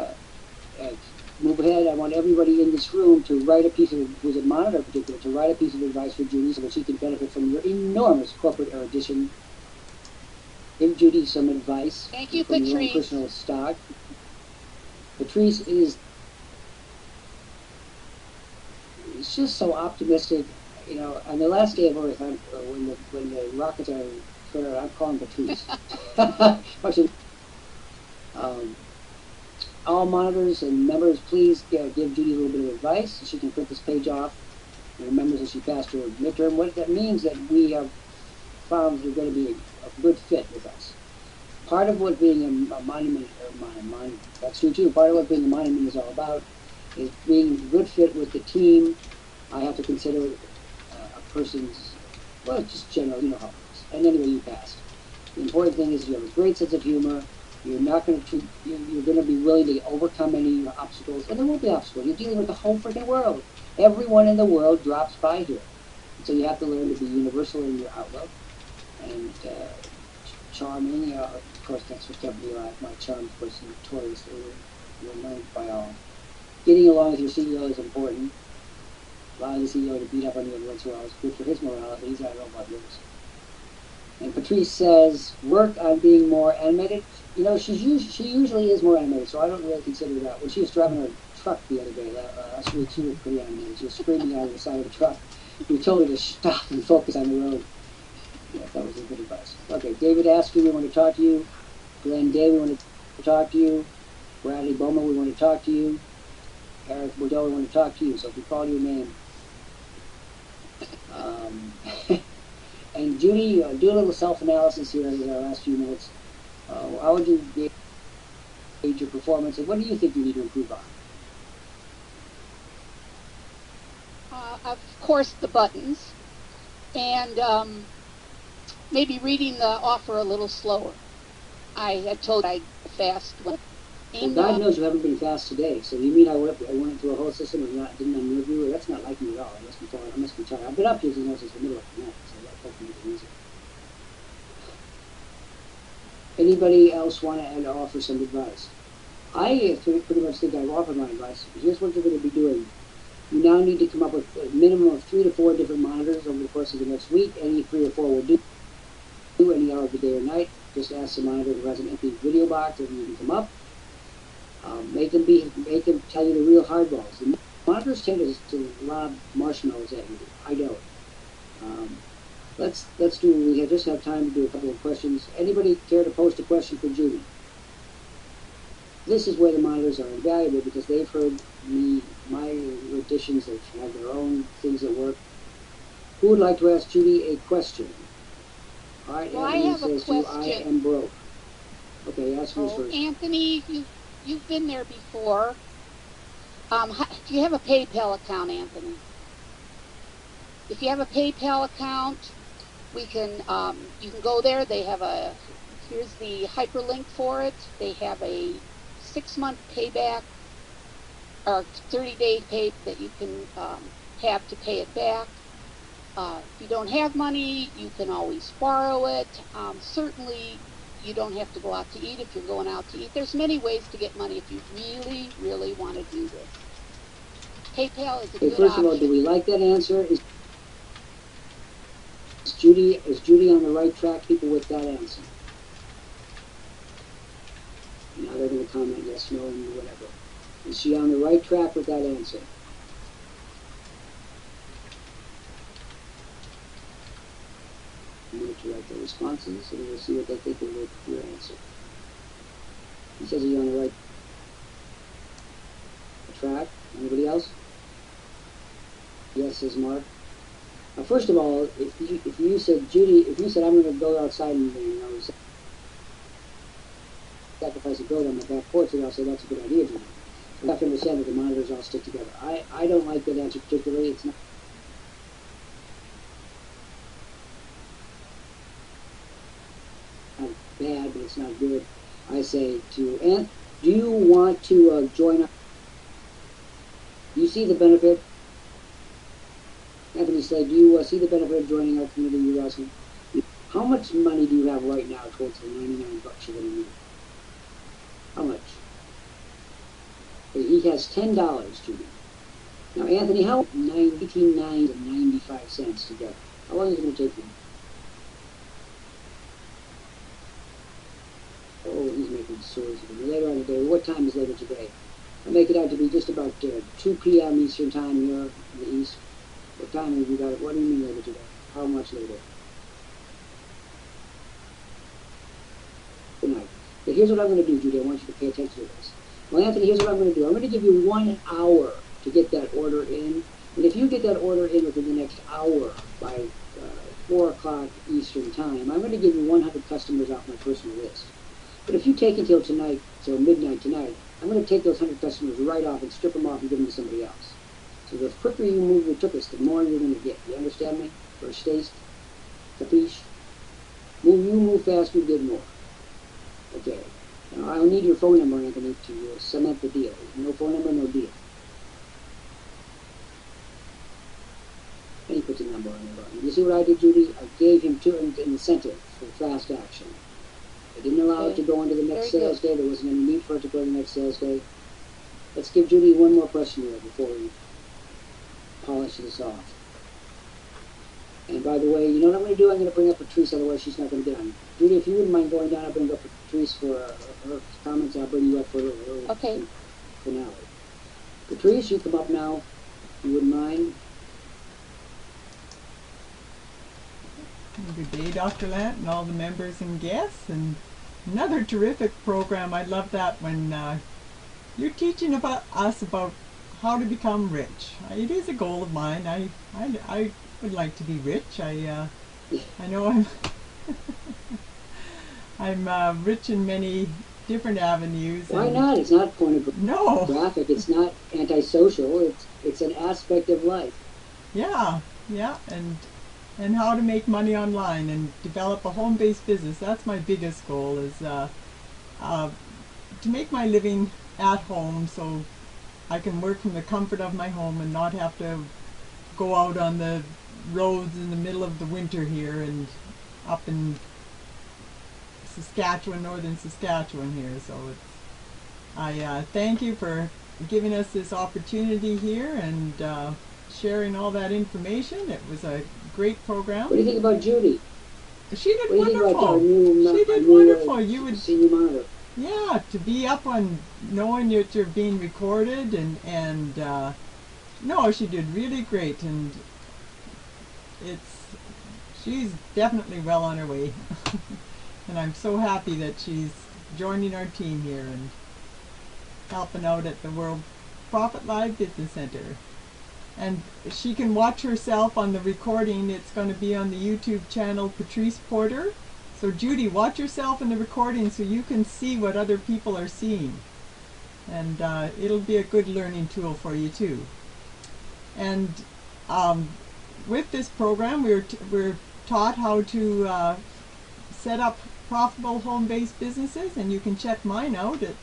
move ahead, I want everybody in this room to write a piece of, who's a monitor in particular, to write a piece of advice for Judy so that she can benefit from your enormous corporate erudition. Give Judy some advice. Thank you, from your own Patrice. personal stock. Patrice is just so optimistic. You know, on the last day of Earth, when the rockets are fired, I'm calling Patrice. All monitors and members, please give Judy a little bit of advice so she can print this page off and remembers that she passed her midterm. What that means that we have found you're going to be a good fit with us. Part of what being a monument, that's true too, part of what being a monument is all about is being a good fit with the team. I have to consider a person's, well, just general, you know how it is. And anyway, you passed. The important thing is you have a great sense of humor. You're not going to, you're going to be willing to overcome any obstacles. And there won't be obstacles. You're dealing with the whole freaking world. Everyone in the world drops by here. So you have to learn to be universal in your outlook. And charming, of course that's what kept me alive. My charm, of course, is notoriously known by all. Getting along with your CEO is important. Allowing the CEO to beat up on you every once in a while is good for his morale, but he's not know about yours. And Patrice says, work on being more animated. You know, she usually is more animated, so I don't really consider that. When she was driving her truck the other day, last week, she was pretty animated. She was screaming out of the side of the truck. We told her to stop and focus on the road. Yeah, that was a good advice. Okay, David Askew, we want to talk to you. Glenn Day, we want to talk to you. Bradley Bowman, we want to talk to you. Eric Bordeaux, we want to talk to you. So if we call your name. And Judy, do a little self-analysis here in our last few minutes. How would you gauge your performance, and what do you think you need to improve on? Of course, the buttons, and maybe reading the offer a little slower. I had told I'd fast. Well, God knows you haven't been fast today. So you mean I went into a whole system and didn't unnerve you? That's not like me at all. I must be tired. I've been up here since the middle of the night, so that hopefully makes it easy. Anybody else want to offer some advice? I pretty much think I've offered my advice. Here's what you're going to be doing. You now need to come up with a minimum of 3 to 4 different monitors over the course of the next week. Any 3 or 4 will do any hour of the day or night. Just ask the monitor who has an empty video box if you can come up. Make them tell you the real hardballs. The monitors tend to lob marshmallows at you. I don't. Let's do. We just have time to do a couple of questions. Anybody care to post a question for Judy? This is where the monitors are invaluable because they've heard me my editions that have their own things that work. Who would like to ask Judy a question? All right, well, Anthony I have says a to you, question. I am broke. Okay, ask me first. Anthony, you've been there before. Do you have a PayPal account, Anthony? If you have a PayPal account, we can you can go there. They have here's the hyperlink for it. They have a 6-month payback or 30-day pay that you can have to pay it back. If you don't have money, you can always borrow it. Certainly, you don't have to go out to eat if you're going out to eat. There's many ways to get money if you really, really want to do this. PayPal is a good option. First of all, do we like that answer? Is Judy on the right track, people, with that answer? Now they're going to comment yes, no, and whatever. Is she on the right track with that answer? I'm going to write the responses, and we'll see what they think of your answer. He says he's on the right track. Anybody else? Yes, says Mark. Now, first of all, if you said, Judy, if you said I'm going to go outside and sacrifice a goat on my back porch, then I'll say that's a good idea, Judy. You have to understand that the monitors all stick together. I don't like that answer particularly. It's not bad, but it's not good. I say to Ant, do you want to join up? Do you see the benefit? Anthony said, do you see the benefit of joining our community? You're asking. How much money do you have right now towards the $99 you're going to need? How much? He has $10 to me. Now, Anthony, how $18.95 together? How long is it going to take you? Oh, he's making swords of it. Later on today. What time is later today? I make it out to be just about 2 p.m. Eastern time here in the East. What time have you got it? What do you mean later today? How much later? Good night. But here's what I'm going to do, Judy. I want you to pay attention to this. Well, Anthony, here's what I'm going to do. I'm going to give you 1 hour to get that order in. And if you get that order in within the next hour by 4 o'clock Eastern time, I'm going to give you 100 customers off my personal list. But if you take until tonight, till midnight tonight, I'm going to take those 100 customers right off and strip them off and give them to somebody else. So the quicker you move your tickets, the more you're going to get. You understand me? First taste? Capiche? You move fast, you get more. Okay. Now, I'll need your phone number, Anthony, to cement the deal. No phone number, no deal. And he puts a number on the button. You see what I did, Judy? I gave him an incentive for fast action. I didn't allow it to go into the next sales day. There wasn't any need for it to go to the next sales day. Let's give Judy one more question here before we polish this off. And by the way, you know what I'm going to do? I'm going to bring up Patrice, otherwise she's not going to get on. Judy, if you wouldn't mind going down, I'll bring up Patrice for her comments. I'll bring you up for her finale. Patrice, you come up now, if you wouldn't mind. Good day, Dr. Lant, and all the members and guests, and another terrific program. I love that when you're teaching us about how to become rich. It is a goal of mine. I would like to be rich. I know I'm rich in many different avenues. Why not? It's not pornographic. It's not antisocial. It's an aspect of life. Yeah, and how to make money online and develop a home-based business. That's my biggest goal, is to make my living at home so I can work from the comfort of my home and not have to go out on the roads in the middle of the winter here and up in Saskatchewan, northern Saskatchewan here. So I thank you for giving us this opportunity here and sharing all that information. It was a great program. What do you think about Judy? She did wonderful. She did wonderful. You would see you monitor. Yeah, to be up on knowing that you're being recorded and no, she did really great, and she's definitely well on her way. And I'm so happy that she's joining our team here and helping out at the World Profit Live Business Center. And she can watch herself on the recording. It's going to be on the YouTube channel Patrice Porter. So Judy, watch yourself in the recording so you can see what other people are seeing. And it'll be a good learning tool for you too. And with this program, we're taught how to set up profitable home-based businesses, and you can check mine out at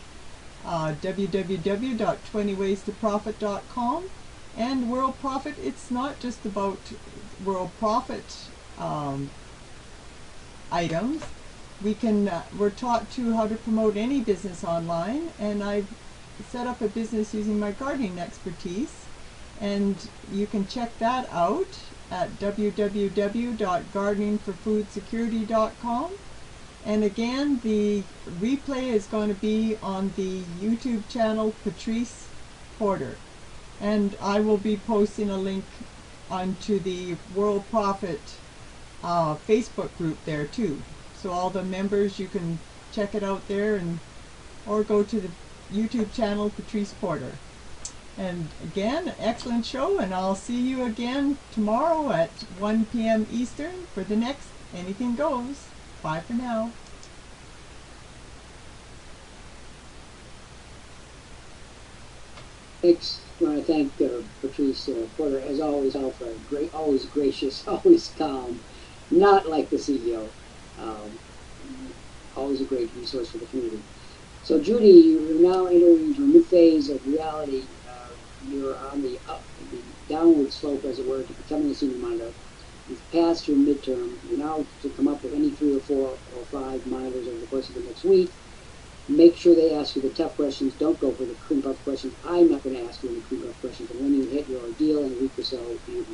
www.20waystoprofit.com. And World Profit, it's not just about World Profit items. We're taught to how to promote any business online, and I've set up a business using my gardening expertise, and you can check that out at www.gardeningforfoodsecurity.com. And again, the replay is going to be on the YouTube channel Patrice Porter. And I will be posting a link onto the World Profit Facebook group there too. So all the members, you can check it out there, or go to the YouTube channel Patrice Porter. And again, excellent show, and I'll see you again tomorrow at 1 p.m. Eastern for the next Anything Goes. Bye for now. Thanks. I want to thank Patrice Porter, as always, always gracious, always calm, not like the CEO. Always a great resource for the community. So Judy, you're now entering into a new phase of reality. You're on the downward slope, as it were, to becoming a senior monitor. You've passed your midterm. You're now to come up with any 3 or 4 or 5 monitors over the course of the next week. Make sure they ask you the tough questions. Don't go for the cream puff questions. I'm not going to ask you any cream puff questions. And when you hit your ordeal in a week or so, you're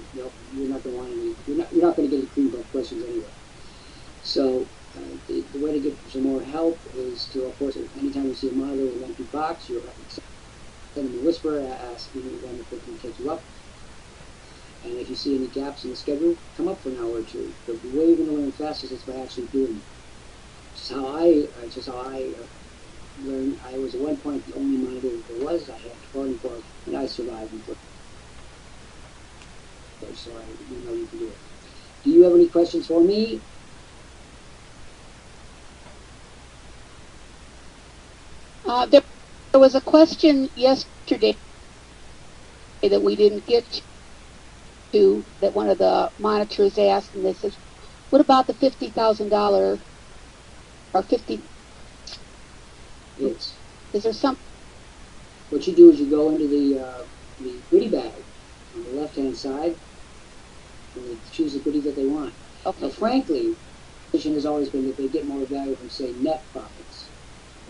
not going to want any. You're not going to get any cream puff questions anyway. So the way to get some more help is to, of course, anytime you see a monitor with an empty box, you're send them a whisper, asking them if they can take you up. And if you see any gaps in the schedule, come up for an hour or two. But the way you're going to learn fastest is by actually doing it. Just how I learned. I was at one point the only monitor there was. I had 24, and I survived. So you know you can do it. Do you have any questions for me? There was a question yesterday that we didn't get to, that one of the monitors asked, and they said, what about the $50,000 or 50? Yes. Is there some? What you do is you go into the goodie bag on the left-hand side, and they choose the goodie that they want. Okay. Now, frankly, the position has always been that they get more value from, say, net profits.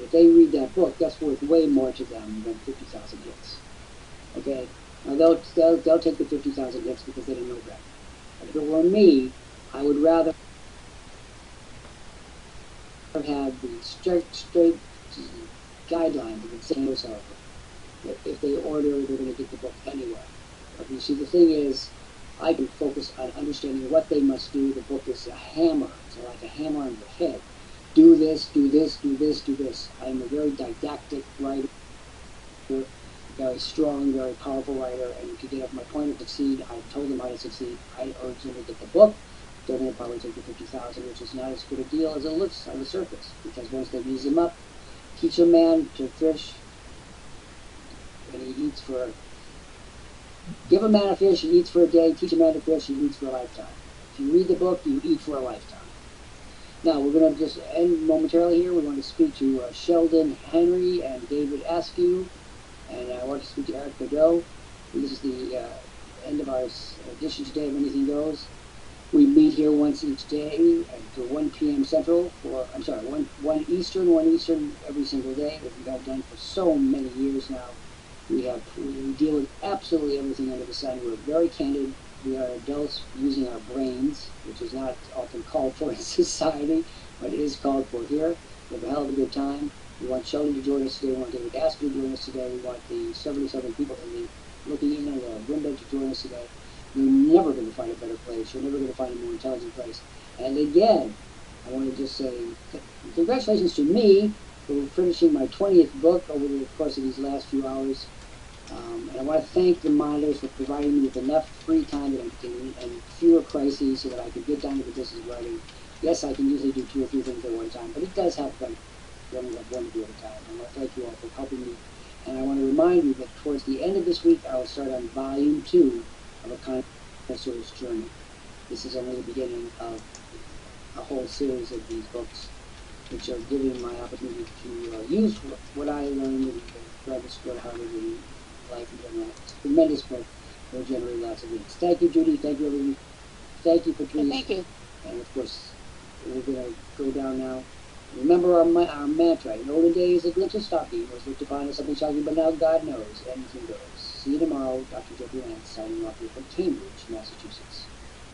If they read that book, that's worth way more to them than 50,000 hits. Okay? Now, they'll take the 50,000 hits because they don't know better. But if it were me, I would rather have the straight guidelines that would say yourself that if they order, they're going to get the book anyway. But you see, the thing is, I can focus on understanding what they must do. The book is a hammer. It's like a hammer on your head. Do this, do this, do this, do this. I'm a very didactic writer, very strong, very powerful writer, and to get up my point and succeed, I told them how to succeed. I urged them to get the book. They're going to probably take the 50,000, which is not as good a deal as it looks on the surface, because once they use them up, teach a man to fish, and he eats for. Give a man a fish, he eats for a day. Teach a man to fish, he eats for a lifetime. If you read the book, you eat for a lifetime. Now, we're going to just end momentarily here. We're going to speak to Sheldon Henry and David Askew, and I want to speak to Eric Godot. This is the end of our edition today of Anything Goes. We meet here once each day at 1 p.m. Central, 1 Eastern every single day, that we have done for so many years now. We deal with absolutely everything under the sun. We're very candid. We are adults using our brains, which is not often called for in society, but it is called for here. We have a hell of a good time. We want Sheldon to join us today. We want David Askew to join us today. We want the 77 people looking in on the window to join us today. You're never going to find a better place. You're never going to find a more intelligent place. And again, I want to just say congratulations to me for finishing my 20th book over the course of these last few hours. And I want to thank the monitors for providing me with enough free time that and fewer crises so that I can get down to the business of writing. Yes, I can usually do 2 or 3 things at one time, but it does happen. I only have one to do at a time. I want to thank you all for helping me. And I want to remind you that towards the end of this week, I will start on volume 2 of A Connoisseur's Journey. This is only the beginning of a whole series of these books, which are giving my opportunity to use what I learned in graduate school at Harvard and life in general. It's a tremendous book. It will generate lots of leads. Thank you, Judy. Thank you, everybody. Thank you, Patrice. Thank you. And of course, we're going to go down now. Remember our mantra. In olden days, a glimpse of stocking was looked upon as something shocking, but now God knows anything goes. See you tomorrow. Dr. Jeffrey Lant signing off here from Cambridge, Massachusetts.